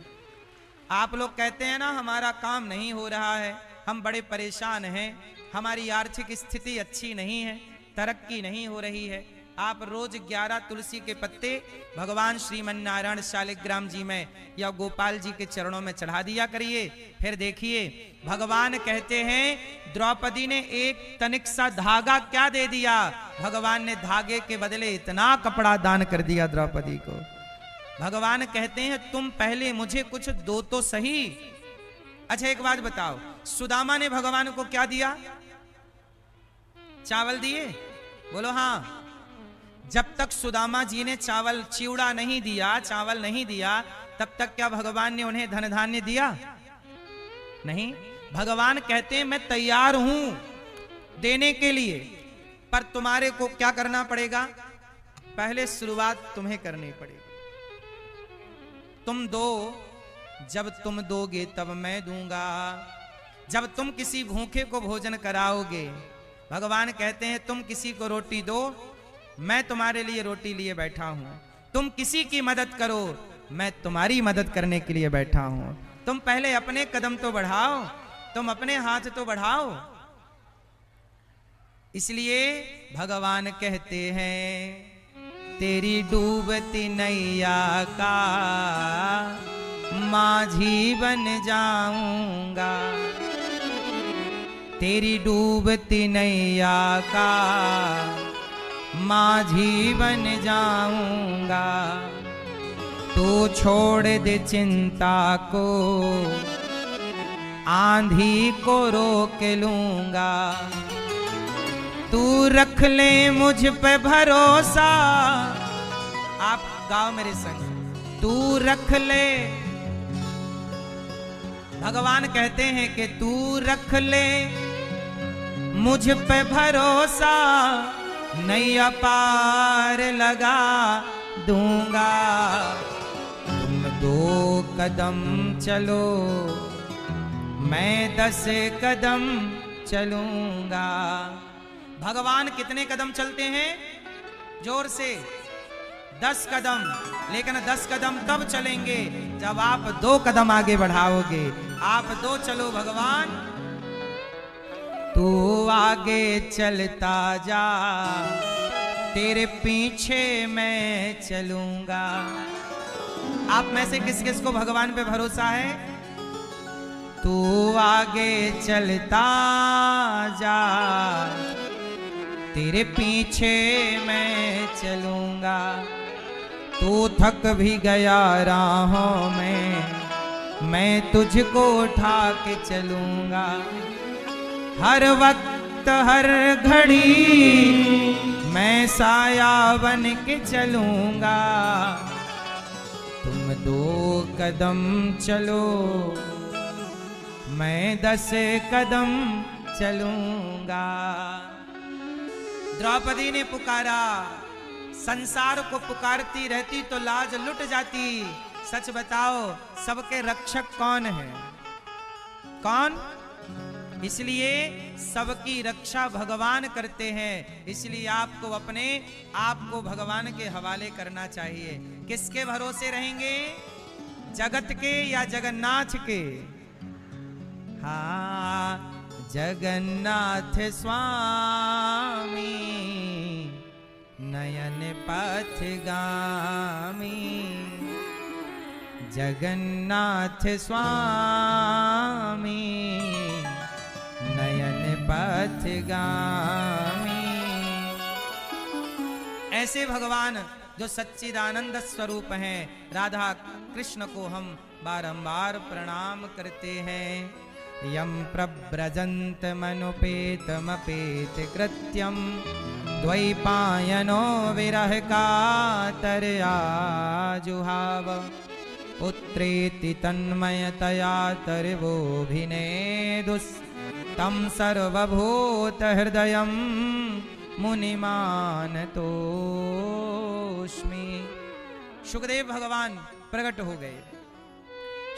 A: आप लोग कहते हैं ना हमारा काम नहीं हो रहा है, हम बड़े परेशान हैं, हमारी आर्थिक स्थिति अच्छी नहीं है, तरक्की नहीं हो रही है। आप रोज 11 तुलसी के पत्ते भगवान श्रीमन्नारायण शालिग्राम जी में या गोपाल जी के चरणों में चढ़ा दिया करिए। फिर देखिए भगवान कहते हैं द्रौपदी ने एक तनिक सा धागा क्या दे दिया, भगवान ने धागे के बदले इतना कपड़ा दान कर दिया द्रौपदी को। भगवान कहते हैं तुम पहले मुझे कुछ दो तो सही। अच्छा एक बात बताओ, सुदामा ने भगवान को क्या दिया? चावल दिए? बोलो हाँ। जब तक सुदामा जी ने चावल चिवड़ा नहीं दिया, चावल नहीं दिया, तब तक क्या भगवान ने उन्हें धन धान्य दिया? नहीं। भगवान कहते हैं मैं तैयार हूं देने के लिए, पर तुम्हारे को क्या करना पड़ेगा? पहले शुरुआत तुम्हें करनी पड़ेगी। तुम दो, जब तुम दोगे तब मैं दूंगा। जब तुम किसी भूखे को भोजन कराओगे, भगवान कहते हैं तुम किसी को रोटी दो, मैं तुम्हारे लिए रोटी लिए बैठा हूं। तुम किसी की मदद करो, मैं तुम्हारी मदद करने के लिए बैठा हूं। तुम पहले अपने कदम तो बढ़ाओ, तुम अपने हाथ तो बढ़ाओ। इसलिए भगवान कहते हैं तेरी डूबती नैया का माझी बन जाऊंगा, तेरी डूबती नैया का माझी बन जाऊंगा। तू छोड़ दे चिंता को, आंधी को रोक लूंगा। तू रख ले मुझ पे भरोसा। आप गाओ मेरे संग, तू रख ले। भगवान कहते हैं कि तू रख ले मुझ पे भरोसा, नैया पार लगा दूंगा। तुम 2 कदम चलो, मैं 10 कदम चलूंगा। भगवान कितने कदम चलते हैं? जोर से 10 कदम। लेकिन 10 कदम तब चलेंगे जब आप 2 कदम आगे बढ़ाओगे। आप 2 चलो भगवान, तू आगे चलता जा, तेरे पीछे मैं चलूंगा। आप में से किस किस को भगवान पे भरोसा है? तू आगे चलता जा, तेरे पीछे मैं चलूंगा। तू थक भी गया राहों में, मैं तुझको उठा के चलूंगा। हर वक्त हर घड़ी मैं साया बन के चलूंगा। तुम 2 कदम चलो, मैं 10 कदम चलूंगा। द्रौपदी ने पुकारा। संसार को पुकारती रहती तो लाज लुट जाती। सच बताओ, सबके रक्षक कौन है? कौन? इसलिए सबकी रक्षा भगवान करते हैं। इसलिए आपको अपने आप को भगवान के हवाले करना चाहिए। किसके भरोसे रहेंगे? जगत के या जगन्नाथ के? हाँ, जगन्नाथ स्वामी नयन पथगामी। जगन्नाथ स्वामी नयन पथगामी। ऐसे भगवान जो सच्चिदानंद स्वरूप हैं, राधा कृष्ण को हम बारंबार प्रणाम करते हैं। यम प्रव्रजन्त मनुपेतमपेत कृत्यम, द्वैपायनो विरह कातरया जुहाव। पुत्रेति तन्मयतया तर्वोभिनेदुस्तं सर्वभूत हृदयं मुनिमानतोस्मि। सुखदेव भगवान प्रकट हो गए।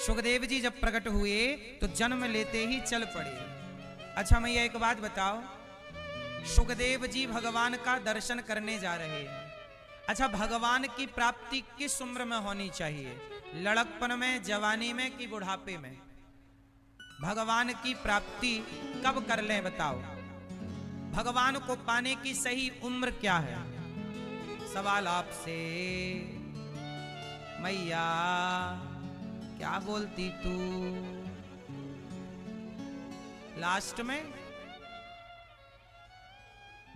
A: सुखदेव जी जब प्रकट हुए तो जन्म लेते ही चल पड़े। अच्छा मैया एक बात बताओ, सुखदेव जी भगवान का दर्शन करने जा रहे हैं। अच्छा, भगवान की प्राप्ति किस उम्र में होनी चाहिए? लड़कपन में, जवानी में कि बुढ़ापे में? भगवान की प्राप्ति कब कर लें बताओ? भगवान को पाने की सही उम्र क्या है? सवाल आपसे। मैया क्या बोलती तू? लास्ट में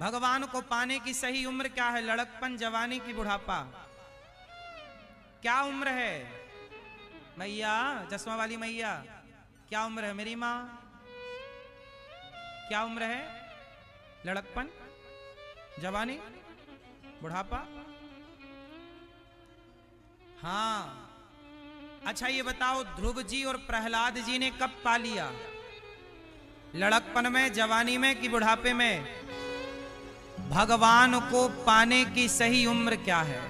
A: भगवान को पाने की सही उम्र क्या है? लड़कपन, जवानी की बुढ़ापा? क्या उम्र है मैया? चश्मा वाली मैया, क्या उम्र है मेरी माँ? क्या उम्र है? लड़कपन, जवानी, बुढ़ापा? हाँ। अच्छा ये बताओ, ध्रुव जी और प्रहलाद जी ने कब पा लिया? लड़कपन में, जवानी में कि बुढ़ापे में? भगवान को पाने की सही उम्र क्या है?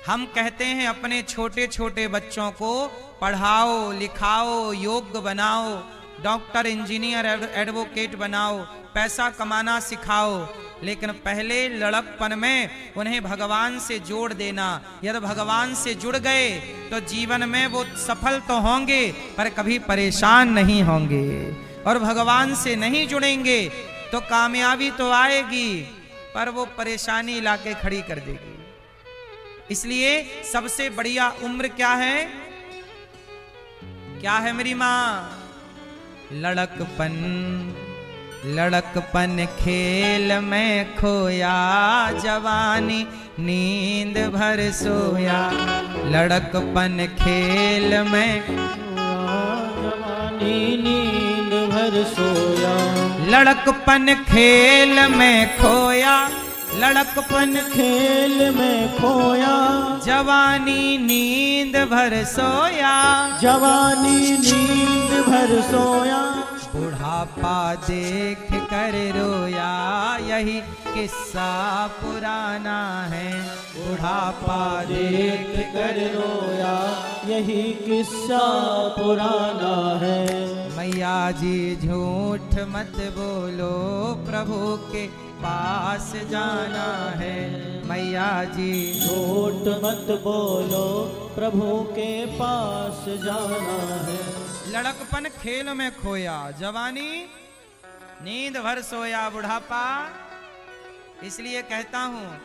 A: हम कहते हैं अपने छोटे छोटे बच्चों को पढ़ाओ, लिखाओ, योग्य बनाओ, डॉक्टर, इंजीनियर, एडवोकेट बनाओ, पैसा कमाना सिखाओ। लेकिन पहले लड़कपन में उन्हें भगवान से जोड़ देना। यदि भगवान से जुड़ गए तो जीवन में वो सफल तो होंगे पर कभी परेशान नहीं होंगे। और भगवान से नहीं जुड़ेंगे तो कामयाबी तो आएगी पर वो परेशानी लाके खड़ी कर देगी। इसलिए सबसे बढ़िया उम्र क्या है? क्या है मेरी माँ? लड़कपन। लड़कपन खेल में खोया, जवानी नींद भर सोया। लड़कपन खेल में
B: जवानी नींद भर सोया।
A: लड़कपन खेल में खोया, लड़कपन
B: खेल में खोया।
A: जवानी नींद भर सोया।
B: जवानी नींद भर सोया।
A: बुढ़ापा देख कर रोया, यही किस्सा पुराना है। बुढ़ापा देख
B: कर रोया, यही किस्सा पुराना है।
A: मैया जी झूठ मत बोलो, प्रभु के पास जाना है। मैया जी
B: झूठ मत बोलो, प्रभु के पास जाना है।
A: लड़कपन खेल में खोया, जवानी नींद भर सोया। बुढ़ापा, इसलिए कहता हूँ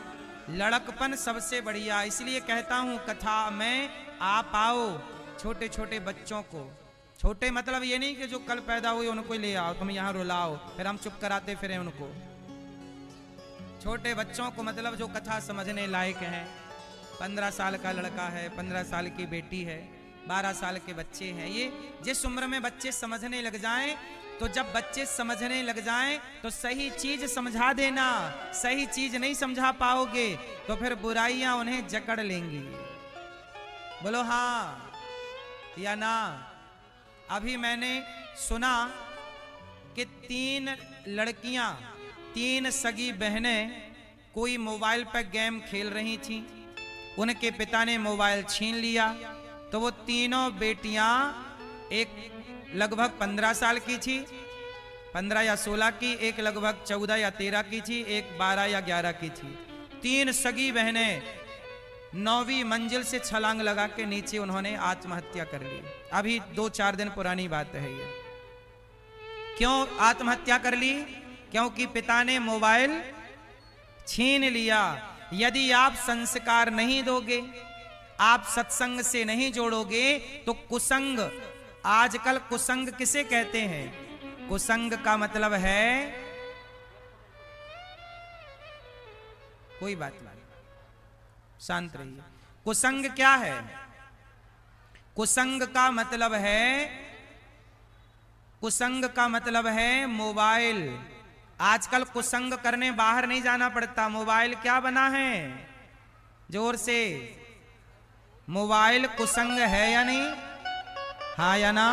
A: लड़कपन सबसे बढ़िया। इसलिए कहता हूँ कथा में आप आओ छोटे छोटे बच्चों को। छोटे मतलब ये नहीं कि जो कल पैदा हुए उनको ले आओ, तुम यहाँ रुलाओ फिर हम चुप कराते फिरें उनको। छोटे बच्चों को मतलब जो कथा समझने लायक हैं। 15 साल का लड़का है, 15 साल की बेटी है, 12 साल के बच्चे हैं। ये जिस उम्र में बच्चे समझने लग जाएं, तो जब बच्चे समझने लग जाएं तो सही चीज समझा देना। सही चीज नहीं समझा पाओगे तो फिर बुराइयां उन्हें जकड़ लेंगी। बोलो हाँ या ना। अभी मैंने सुना कि 3 लड़कियां, 3 सगी बहनें कोई मोबाइल पर गेम खेल रही थीं। उनके पिता ने मोबाइल छीन लिया, तो वो तीनों बेटियां, एक लगभग 15 साल की थी, 15 या 16 की, एक लगभग 14 या 13 की थी, एक 12 या 11 की थी। 3 सगी बहनें 9वीं मंजिल से छलांग लगा के नीचे उन्होंने आत्महत्या कर ली। अभी 2-4 दिन पुरानी बात है ये। क्यों आत्महत्या कर ली? क्योंकि पिता ने मोबाइल छीन लिया। यदि आप संस्कार नहीं दोगे, आप सत्संग से नहीं जोड़ोगे, तो कुसंग, आजकल कुसंग किसे कहते हैं? कुसंग का मतलब है, कोई बात नहीं, शांत रहिए। कुसंग क्या है? कुसंग का मतलब है, कुसंग का मतलब है मोबाइल। आजकल कुसंग करने बाहर नहीं जाना पड़ता। मोबाइल क्या बना है? जोर से, मोबाइल कुसंग है या नहीं? हाँ या ना?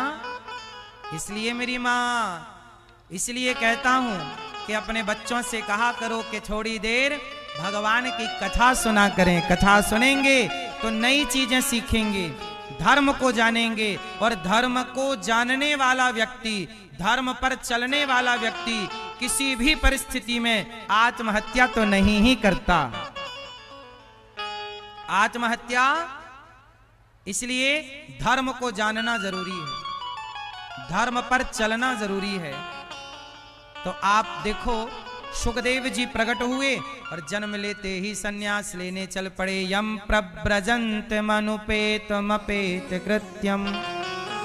A: इसलिए मेरी माँ, इसलिए कहता हूं कि अपने बच्चों से कहा करो कि थोड़ी देर भगवान की कथा सुना करें। कथा सुनेंगे तो नई चीजें सीखेंगे, धर्म को जानेंगे, और धर्म को जानने वाला व्यक्ति, धर्म पर चलने वाला व्यक्ति किसी भी परिस्थिति में आत्महत्या तो नहीं ही करता। आत्महत्या, इसलिए धर्म को जानना जरूरी है, धर्म पर चलना जरूरी है। तो आप देखो, सुखदेव जी प्रकट हुए और जन्म लेते ही सन्यास लेने चल पड़े। यम प्रव्रजंत मनुपेत मपेत कृत्यम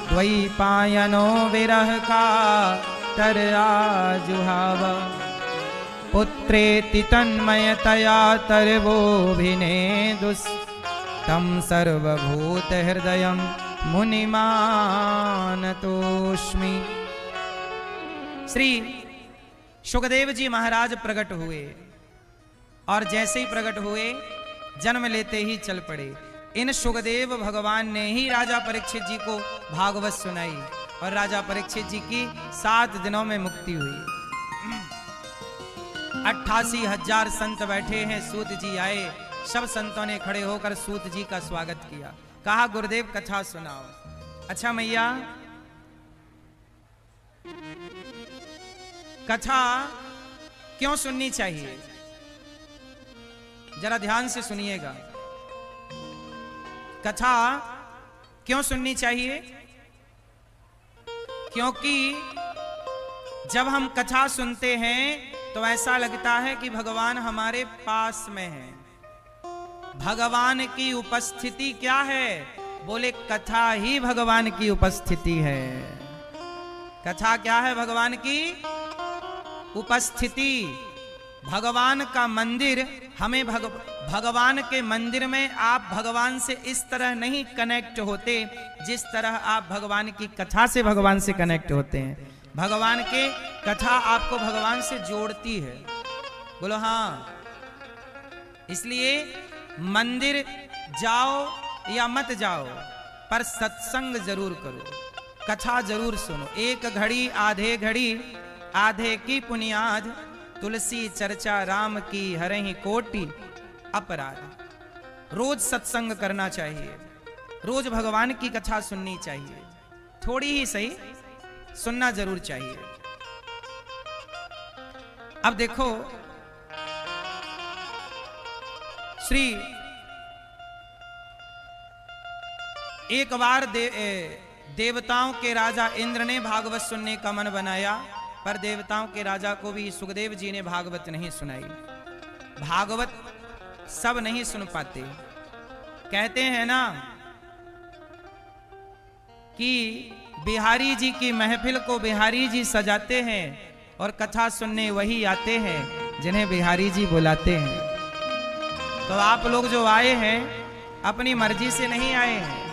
A: द्वैपायनो विरह का तराजुहाव पुत्रेति तन्मयतया तर्वोभिनेदुस् तम सर्वभूत हृदयं मुनिमानतोस्मि। श्री सुखदेव जी महाराज प्रकट हुए और जैसे ही प्रकट हुए जन्म लेते ही चल पड़े। इन सुखदेव भगवान ने ही राजा परीक्षित जी को भागवत सुनाई और राजा परीक्षित जी की 7 दिनों में मुक्ति हुई। 88,000 संत बैठे हैं, सूत जी आए, सब संतों ने खड़े होकर सूत जी का स्वागत किया। कहा गुरुदेव कथा सुनाओ। अच्छा मैया, कथा क्यों सुननी चाहिए? जरा ध्यान से सुनिएगा। कथा क्यों सुननी चाहिए? क्योंकि जब हम कथा सुनते हैं तो ऐसा लगता है कि भगवान हमारे पास में है। भगवान की उपस्थिति क्या है? बोले कथा ही भगवान की उपस्थिति है। कथा क्या है? भगवान की उपस्थिति। भगवान का मंदिर, हमें भगवान के मंदिर में आप भगवान से इस तरह नहीं कनेक्ट होते जिस तरह आप भगवान की कथा से भगवान से कनेक्ट होते हैं। भगवान के कथा आपको भगवान से जोड़ती है। बोलो हाँ। इसलिए मंदिर जाओ या मत जाओ, पर सत्संग जरूर करो, कथा जरूर सुनो। एक घड़ी आधे घड़ी आधे की पुनियाद, तुलसी चर्चा राम की हरहि कोटि अपराध। रोज सत्संग करना चाहिए, रोज भगवान की कथा सुननी चाहिए, थोड़ी ही सही सुनना जरूर चाहिए। अब देखो, श्री एक बार देवताओं के राजा इंद्र ने भागवत सुनने का मन बनाया, पर देवताओं के राजा को भी सुखदेव जी ने भागवत नहीं सुनाई। भागवत सब नहीं सुन पाते। कहते हैं ना कि बिहारी जी की महफिल को बिहारी जी सजाते हैं और कथा सुनने वही आते हैं जिन्हें बिहारी जी बुलाते हैं। तो आप लोग जो आए हैं अपनी मर्जी से नहीं आए हैं।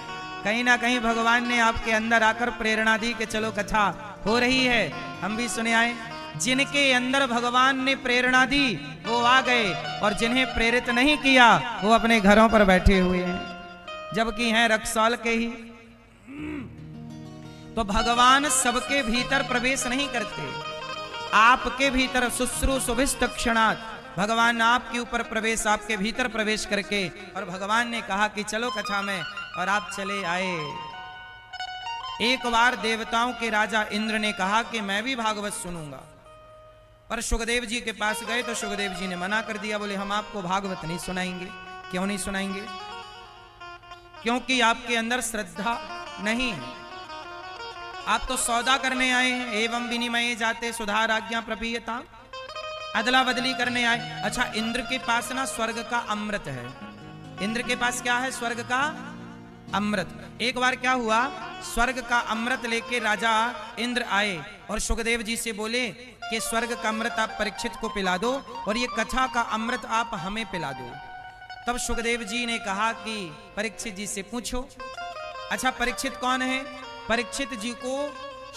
A: कहीं ना कहीं भगवान ने आपके अंदर आकर प्रेरणा दी कि चलो कथा हो रही है, हम भी सुने आए। जिनके अंदर भगवान ने प्रेरणा दी वो आ गए, और जिन्हें प्रेरित नहीं किया वो अपने घरों पर बैठे हुए हैं, जबकि हैं रक्सौल के ही। तो भगवान सबके भीतर प्रवेश नहीं करते, आपके भीतर शुश्रू सुभिष्ट क्षणात् भगवान आपके ऊपर प्रवेश, आपके भीतर प्रवेश करके, और भगवान ने कहा कि चलो कथा में, और आप चले आए। एक बार देवताओं के राजा इंद्र ने कहा कि मैं भी भागवत सुनूंगा, पर सुखदेव जी के पास गए तो सुखदेव जी ने मना कर दिया, बोले हम आपको भागवत नहीं सुनाएंगे। क्यों नहीं सुनाएंगे? क्योंकि आपके अंदर श्रद्धा नहीं है, आप तो सौदा करने आए हैं। एवं विनिमय जाते सुधार आज्ञा प्रपीयता, अदला बदली करने आए। अच्छा, इंद्र के पास ना स्वर्ग का अमृत है। इंद्र के पास क्या है? स्वर्ग का अमृत। एक बार क्या हुआ, स्वर्ग का अमृत लेके राजा इंद्र आए और सुखदेव जी से बोले कि स्वर्ग का अमृत आप परीक्षित को पिला दो, और ये कथा का अमृत आप हमें पिला दो। तब सुखदेव जी ने कहा कि परीक्षित जी से पूछो। अच्छा, परीक्षित कौन है? परीक्षित जी को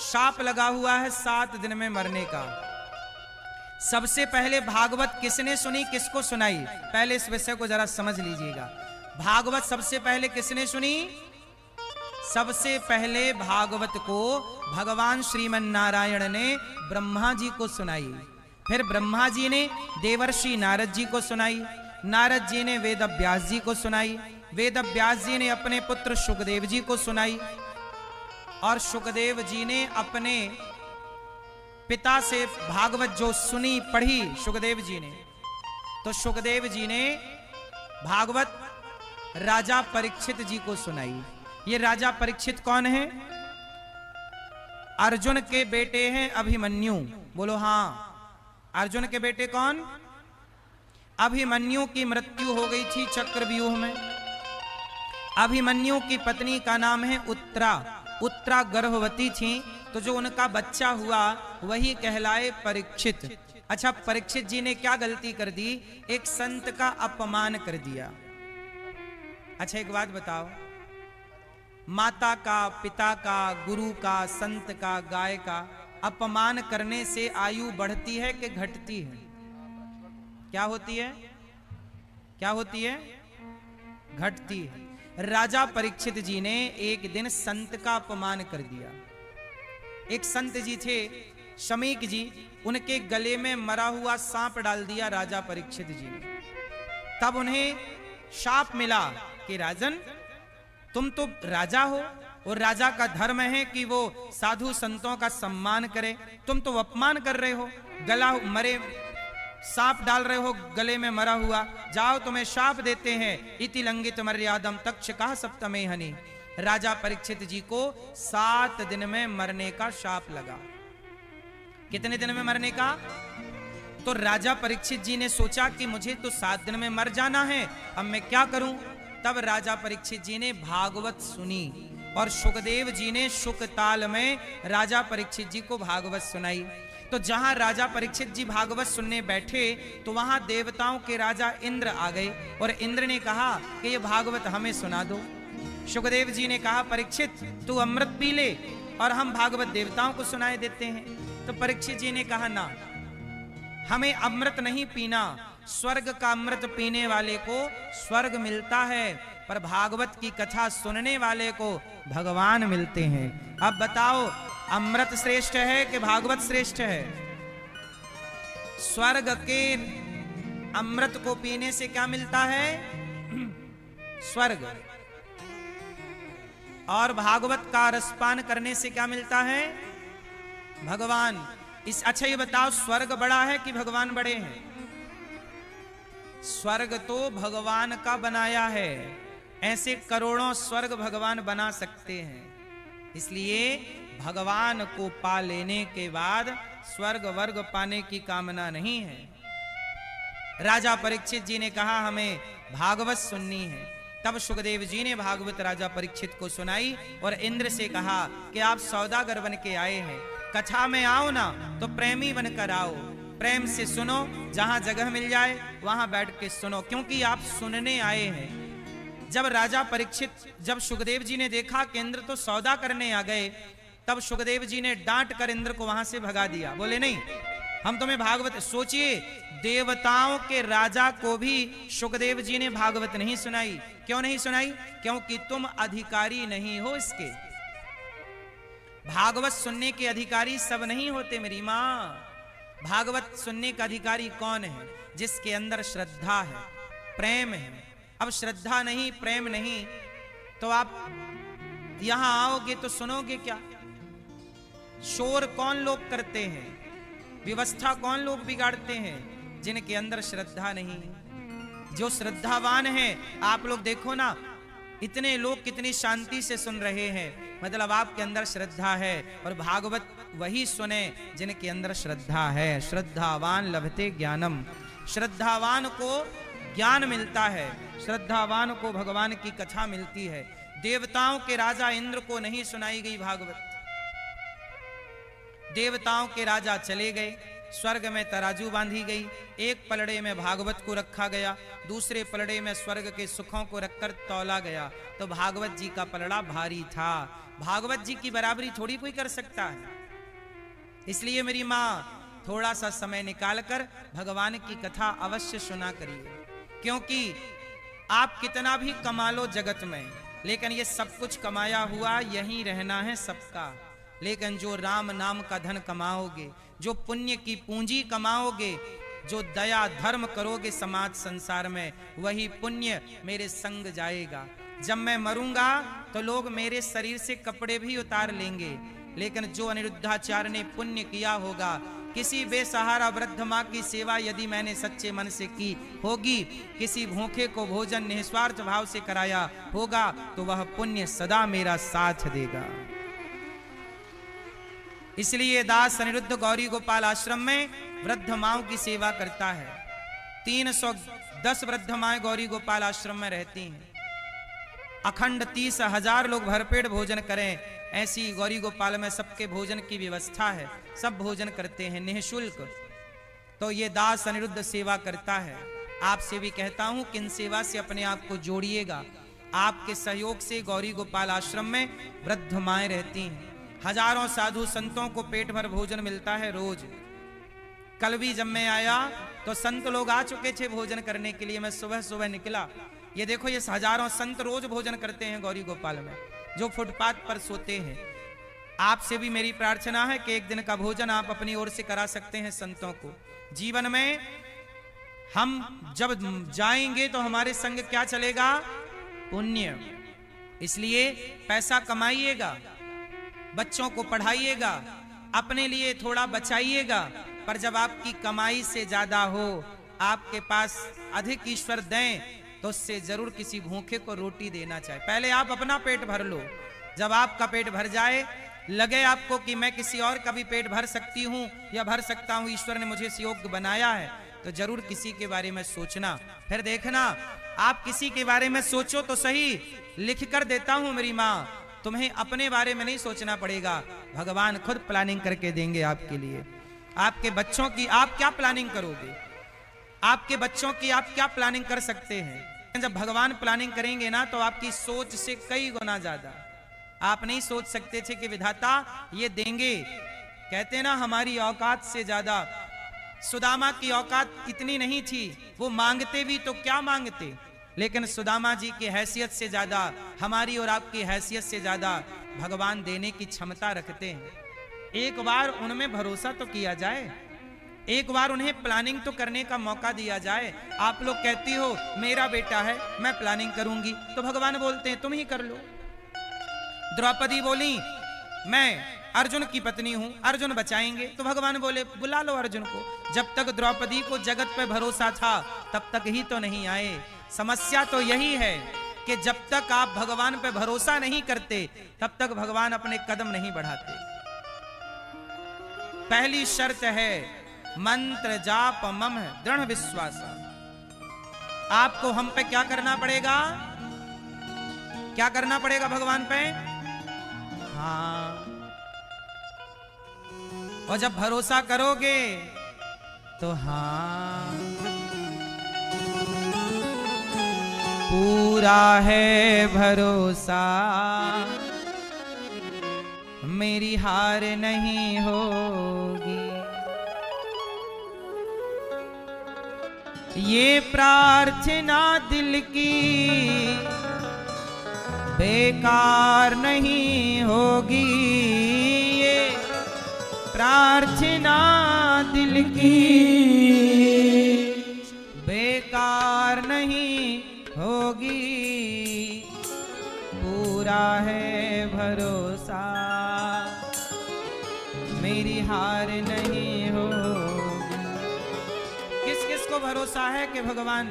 A: शाप लगा हुआ है 7 दिन में मरने का। सबसे पहले भागवत किसने सुनी, किसको सुनाई? पहले इस विषय को जरा समझ लीजिएगा। भागवत सबसे पहले किसने सुनी? सबसे पहले भागवत को भगवान श्रीमन नारायण ने ब्रह्मा जी को सुनाई, फिर ब्रह्मा जी ने देवर्षि नारद जी को सुनाई, नारद जी ने वेद व्यास जी को सुनाई, वेद व्यास जी ने अपने पुत्र सुखदेव जी को सुनाई, और सुखदेव जी ने अपने पिता से भागवत जो सुनी पढ़ी सुखदेव जी ने, तो सुखदेव जी ने भागवत राजा परीक्षित जी को सुनाई। ये राजा परीक्षित कौन है? अर्जुन के बेटे हैं अभिमन्यु। बोलो हाँ। अर्जुन के बेटे कौन? अभिमन्यु की मृत्यु हो गई थी चक्रव्यूह में। अभिमन्यु की पत्नी का नाम है उत्तरा। उत्तरा गर्भवती थी, तो जो उनका बच्चा हुआ वही कहलाए परीक्षित। अच्छा, परीक्षित जी ने क्या गलती कर दी? एक संत का अपमान कर दिया। अच्छा, एक बात बताओ, माता का, पिता का, गुरु का, संत का, गाय का अपमान करने से आयु बढ़ती है कि घटती है? क्या होती है? क्या होती है? घटती है। राजा परीक्षित जी ने एक दिन संत का अपमान कर दिया। एक संत जी थे शमीक जी, उनके गले में मरा हुआ सांप डाल दिया राजा परीक्षित जी ने। तब उन्हें शाप मिला कि राजन, तुम तो राजा हो और राजा का धर्म है कि वो साधु संतों का सम्मान करे, तुम तो अपमान कर रहे हो, गला मरे सांप डाल रहे हो गले में मरा हुआ, जाओ तुम्हें शाप देते हैं। इति लंघित मर्यादम तक्षकः सप्तमे हनि। राजा परीक्षित जी को 7 दिन में मरने का शाप लगा। कितने दिन में मरने का? तो राजा परीक्षित जी ने सोचा कि मुझे तो 7 दिन में मर जाना है, अब मैं क्या करूं? तब राजा परीक्षित जी ने भागवत सुनी, और सुखदेव जी ने शुक ताल में राजा परीक्षित जी को भागवत सुनाई। तो जहां राजा परीक्षित जी भागवत सुनने बैठे तो वहां देवताओं के राजा इंद्र आ गए, और इंद्र ने कहा कि ये भागवत हमें सुना दो। सुखदेव जी ने कहा, परीक्षित तू अमृत पी ले और हम भागवत देवताओं को सुनाए देते हैं। तो परीक्षित जी ने कहा, ना, हमें अमृत नहीं पीना, स्वर्ग का अमृत पीने वाले को स्वर्ग मिलता है, पर भागवत की कथा सुनने वाले को भगवान मिलते हैं। अब बताओ, अमृत श्रेष्ठ है कि भागवत श्रेष्ठ है? स्वर्ग के अमृत को पीने से क्या मिलता है? स्वर्ग। और भागवत का रसपान करने से क्या मिलता है? भगवान। अच्छा, ये बताओ, स्वर्ग बड़ा है कि भगवान बड़े हैं? स्वर्ग तो भगवान का बनाया है, ऐसे करोड़ों स्वर्ग भगवान बना सकते हैं। इसलिए भगवान को पा लेने के बाद स्वर्ग वर्ग पाने की कामना नहीं है। राजा परीक्षित जी ने कहा, हमें भागवत सुननी है। तब सुखदेव जी ने भागवत राजा परीक्षित को सुनाई और इंद्र से कहा कि आप सौदागर बन के आए हैं, कथा में आओ ना तो प्रेमी बनकर आओ, प्रेम से सुनो, जहां जगह मिल जाए वहां बैठ के सुनो, क्योंकि आप सुनने आए हैं। जब राजा परीक्षित, जब सुखदेव जी ने देखा कि इंद्र तो सौदा करने आ गए, तब सुखदेव जी ने डांट कर इंद्र को वहां से भगा दिया। बोले नहीं, हम तुम्हें भागवत, सोचिए देवताओं के राजा को भी सुखदेव जी ने भागवत नहीं सुनाई। क्यों नहीं सुनाई? क्योंकि तुम अधिकारी नहीं हो इसके। भागवत सुनने के अधिकारी सब नहीं होते मेरी माँ। भागवत सुनने का अधिकारी कौन है? जिसके अंदर श्रद्धा है, प्रेम है। अब श्रद्धा नहीं, प्रेम नहीं, तो आप यहां आओगे तो सुनोगे क्या? शोर कौन लोग करते हैं, व्यवस्था कौन लोग बिगाड़ते हैं? जिनके अंदर श्रद्धा नहीं। जो श्रद्धावान है, आप लोग देखो ना, इतने लोग कितनी शांति से सुन रहे हैं, मतलब आपके अंदर श्रद्धा है। और भागवत वही सुने जिनके अंदर श्रद्धा है। श्रद्धावान लभते ज्ञानम, श्रद्धावान को ज्ञान मिलता है, श्रद्धावान को भगवान की कथा मिलती है। देवताओं के राजा इंद्र को नहीं सुनाई गई भागवत। देवताओं के राजा चले गए, स्वर्ग में तराजू बांधी गई, एक पलड़े में भागवत को रखा गया, दूसरे पलड़े में स्वर्ग के सुखों को रखकर तौला गया। तो भागवत जी का पलड़ा भारी था। भागवत जी की बराबरी थोड़ी कोई कर सकता है। इसलिए मेरी माँ, थोड़ा सा समय निकालकर भगवान की कथा अवश्य सुना करिए। क्योंकि आप कितना भी कमा लो जगत में, लेकिन ये सब कुछ कमाया हुआ यहीं रहना है सबका। लेकिन जो राम नाम का धन कमाओगे, जो पुण्य की पूंजी कमाओगे, जो दया धर्म करोगे समाज संसार में, वही पुण्य मेरे संग जाएगा। जब मैं मरूंगा तो लोग मेरे शरीर से कपड़े भी उतार लेंगे, लेकिन जो अनिरुद्धाचार्य ने पुण्य किया होगा, किसी बेसहारा वृद्ध माँ की सेवा यदि मैंने सच्चे मन से की होगी, किसी भूखे को भोजन निस्वार्थ भाव से कराया होगा, तो वह पुण्य सदा मेरा साथ देगा। इसलिए दास अनिरुद्ध गौरी गोपाल आश्रम में वृद्ध माओं की सेवा करता है। 310 वृद्ध माएं गौरी गोपाल आश्रम में रहती हैं। अखंड 30,000 लोग भरपेट भोजन करें, ऐसी गौरी गोपाल में सबके भोजन की व्यवस्था है। सब भोजन करते हैं निःशुल्क। तो ये दास अनिरुद्ध सेवा करता है। आपसे भी कहता हूं कि इन सेवा से अपने आप को जोड़िएगा। आपके सहयोग से गौरी गोपाल आश्रम में वृद्ध माएं रहती हैं। हजारों साधु संतों को पेट भर भोजन मिलता है रोज। कल भी जब मैं आया तो संत लोग आ चुके थे भोजन करने के लिए। मैं सुबह सुबह निकला, ये देखो ये हजारों संत रोज भोजन करते हैं गौरी गोपाल में, जो फुटपाथ पर सोते हैं। आपसे भी मेरी प्रार्थना है कि एक दिन का भोजन आप अपनी ओर से करा सकते हैं संतों को। जीवन में हम जब जाएंगे तो हमारे संग क्या चलेगा? पुण्य। इसलिए पैसा कमाइएगा, बच्चों को पढ़ाइएगा, अपने लिए थोड़ा बचाइएगा, पर जब आपकी कमाई से ज्यादा हो, आपके पास अधिक ईश्वर दें, तो उससे जरूर किसी भूखे को रोटी देना चाहिए। पहले आप अपना पेट भर लो। जब आपका पेट भर जाए, लगे आपको कि मैं किसी और का भी पेट भर सकती हूँ या भर सकता हूँ, ईश्वर ने मुझे इस योग्य बनाया है, तो जरूर किसी के बारे में सोचना। फिर देखना, आप किसी के बारे में सोचो तो सही, लिख कर देता हूँ मेरी माँ, तुम्हें अपने बारे में नहीं सोचना पड़ेगा, भगवान खुद प्लानिंग करके देंगे आपके लिए। आपके बच्चों की आप क्या प्लानिंग करोगे? आपके बच्चों की आप क्या प्लानिंग कर सकते हैं? जब भगवान प्लानिंग करेंगे ना, तो आपकी सोच से कई गुना ज्यादा। आप नहीं सोच सकते थे कि विधाता ये देंगे। कहते ना, हमारी औकात से ज्यादा सुदामा की औकात इतनी नहीं थी। वो मांगते भी तो क्या मांगते, लेकिन सुदामा जी की हैसियत से ज्यादा, हमारी और आपकी हैसियत से ज्यादा भगवान देने की क्षमता रखते हैं। एक बार उनमें भरोसा तो किया जाए, एक बार उन्हें प्लानिंग तो करने का मौका दिया जाए। आप लोग कहती हो मेरा बेटा है, मैं प्लानिंग करूंगी, तो भगवान बोलते हैं तुम ही कर लो। द्रौपदी बोली मैं अर्जुन की पत्नी हूं, अर्जुन बचाएंगे, तो भगवान बोले बुला लो अर्जुन को। जब तक द्रौपदी को जगत पे भरोसा था, तब तक ही तो नहीं आए। समस्या तो यही है कि जब तक आप भगवान पे भरोसा नहीं करते, तब तक भगवान अपने कदम नहीं बढ़ाते। पहली शर्त है मंत्र जाप मम दृढ़ विश्वास। आपको हम पे क्या करना पड़ेगा? क्या करना पड़ेगा भगवान पे? हाँ। और जब भरोसा करोगे तो हाँ। पूरा है भरोसा, मेरी हार नहीं होगी। ये प्रार्थना दिल की बेकार नहीं होगी। ये प्रार्थना दिल की बेकार नहीं होगी। पूरा है भरोसा, मेरी हार नहीं होगी। किस किस को भरोसा है कि भगवान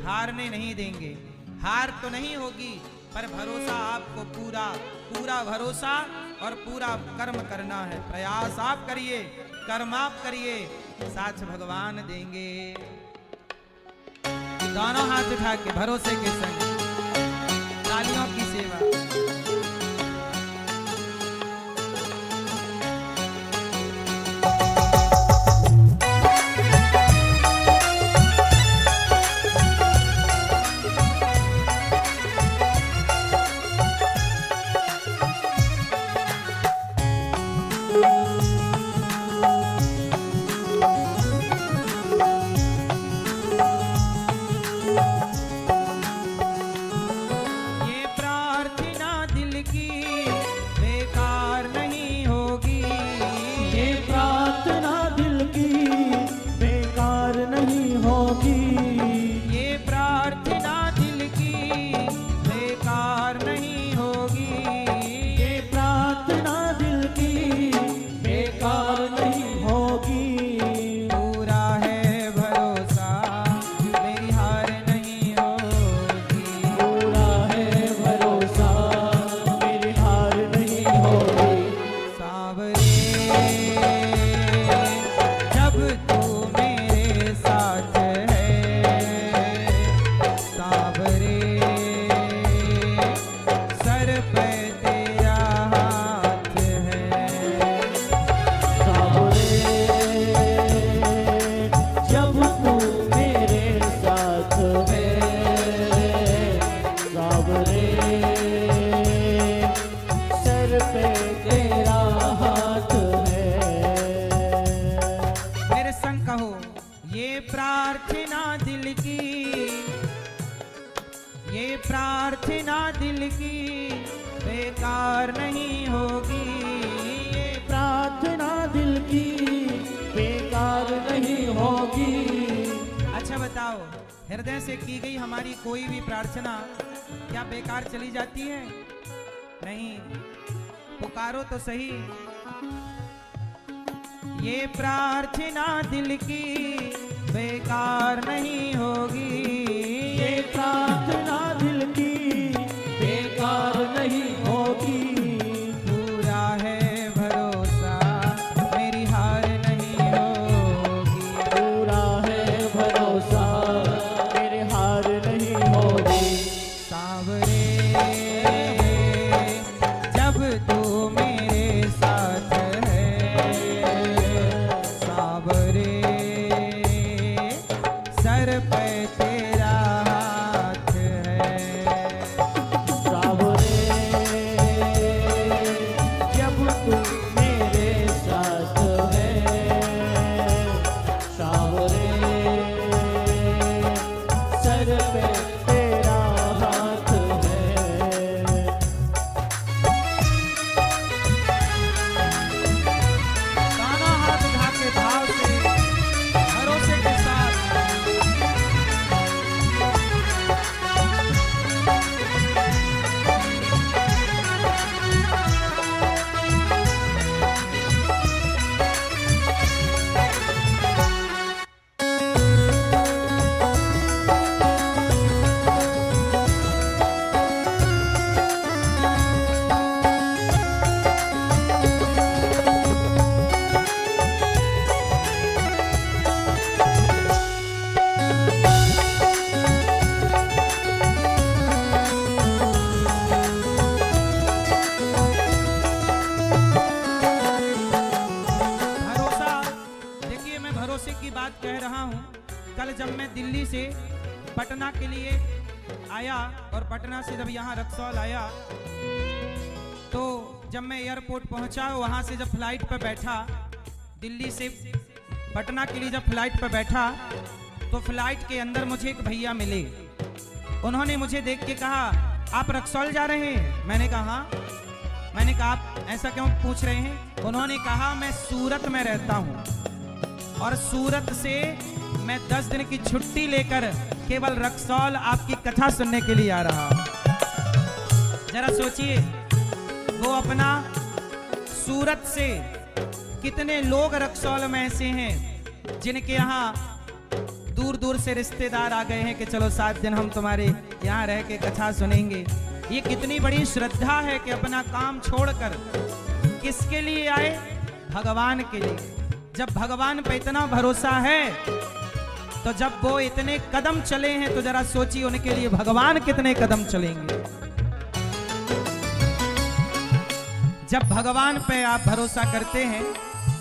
A: हारने नहीं देंगे? हार तो नहीं होगी, पर भरोसा आपको पूरा पूरा भरोसा और पूरा कर्म करना है। प्रयास आप करिए, कर्म आप करिए, साथ भगवान देंगे। दोनों हाथ उठा के भरोसे के संग तालियों की सेवा। प्रार्थना दिल की बेकार नहीं होगी। ये
B: प्रार्थना दिल की बेकार नहीं होगी।
A: अच्छा बताओ, हृदय से की गई हमारी कोई भी प्रार्थना क्या बेकार चली जाती है? नहीं, पुकारो तो सही। ये प्रार्थना दिल की बेकार नहीं होगी।
B: ये प्रार्थना दिल की बेकार नहीं होगी।
A: पूरा है भरोसा, मेरी हार नहीं होगी।
B: पूरा है भरोसा, मेरी हार नहीं होगी।
A: सांवरे जब तू मेरे साथ है, सांवरे सर पे तेरा हाथ है।
B: सांवरे जब तू मेरे साथ है, सांवरे सर पे तेरा हाथ है।
A: दोनों हाथ उठा के भाव से भरोसे के साथ भरोसा, देखिए मैं भरोसे की बात कह रहा हूं। कल जब मैं दिल्ली से पटना के लिए आया और पटना से जब यहाँ रक्सौल आया तो जब मैं एयरपोर्ट पहुंचा, वहां से जब फ्लाइट पर बैठा, दिल्ली से पटना के लिए जब फ्लाइट पर बैठा तो फ्लाइट के अंदर मुझे एक भैया मिले। उन्होंने मुझे देख के कहा, आप रक्सौल जा रहे हैं? मैंने कहा हाँ। मैंने कहा आप ऐसा क्यों पूछ रहे हैं? उन्होंने कहा मैं सूरत में रहता हूं और सूरत से मैं 10 दिन की छुट्टी लेकर केवल रक्सौल आपकी कथा सुनने के लिए आ रहा हूं। जरा सोचिए, वो अपना सूरत से कितने लोग रक्सौल में ऐसे हैं जिनके यहाँ दूर दूर से रिश्तेदार आ गए हैं कि चलो 7 दिन हम तुम्हारे यहाँ रह के कथा सुनेंगे। ये कितनी बड़ी श्रद्धा है कि अपना काम छोड़कर किसके लिए आए? भगवान के लिए। जब भगवान पे इतना भरोसा है तो जब वो इतने कदम चले हैं तो जरा सोचिए उनके लिए भगवान कितने कदम चलेंगे। जब भगवान पे आप भरोसा करते हैं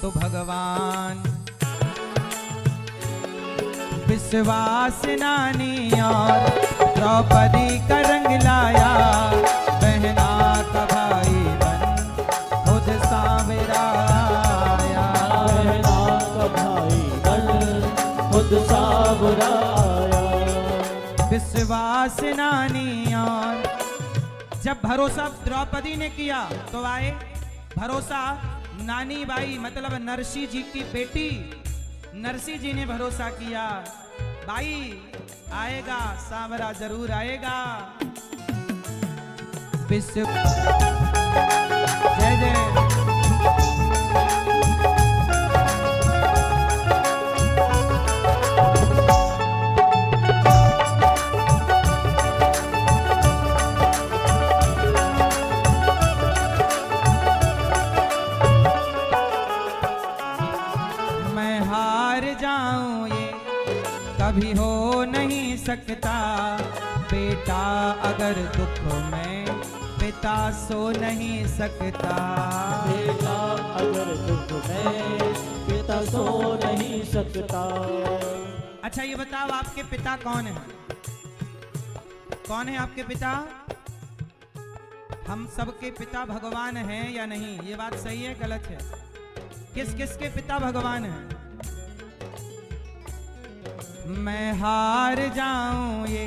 A: तो भगवान विश्वास नानी और द्रौपदी का रंग लाया, बहना का भाई बन खुद सांवरा आया,
B: बहना का भाई बन खुद सांवरा आया।
A: विश्वास नानी और जब भरोसा द्रौपदी ने किया तो आए, भरोसा नानी बाई मतलब नरसी जी की बेटी नरसी जी ने भरोसा किया, भाई आएगा सांवरा जरूर आएगा। विश्व जय जय। मैं हार जाऊं ये कभी हो नहीं सकता, बेटा अगर दुख में पिता सो नहीं सकता,
B: बेटा अगर दुख में पिता सो नहीं सकता।
A: अच्छा ये बताओ आपके पिता कौन है? कौन है आपके पिता? हम सबके पिता भगवान हैं या नहीं? ये बात सही है गलत है? किस किस के पिता भगवान हैं? मैं हार जाऊं ये,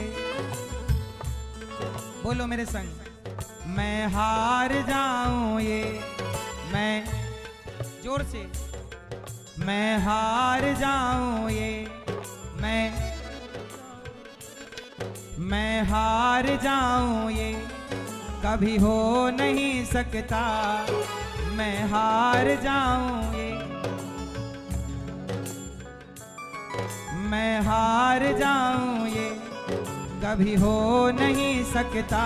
A: बोलो मेरे संग, मैं हार जाऊं ये, मैं जोर से, मैं हार जाऊं ये, मैं हार जाऊं ये कभी हो नहीं सकता, मैं हार जाऊं ये, मैं हार जाऊं ये कभी हो नहीं सकता।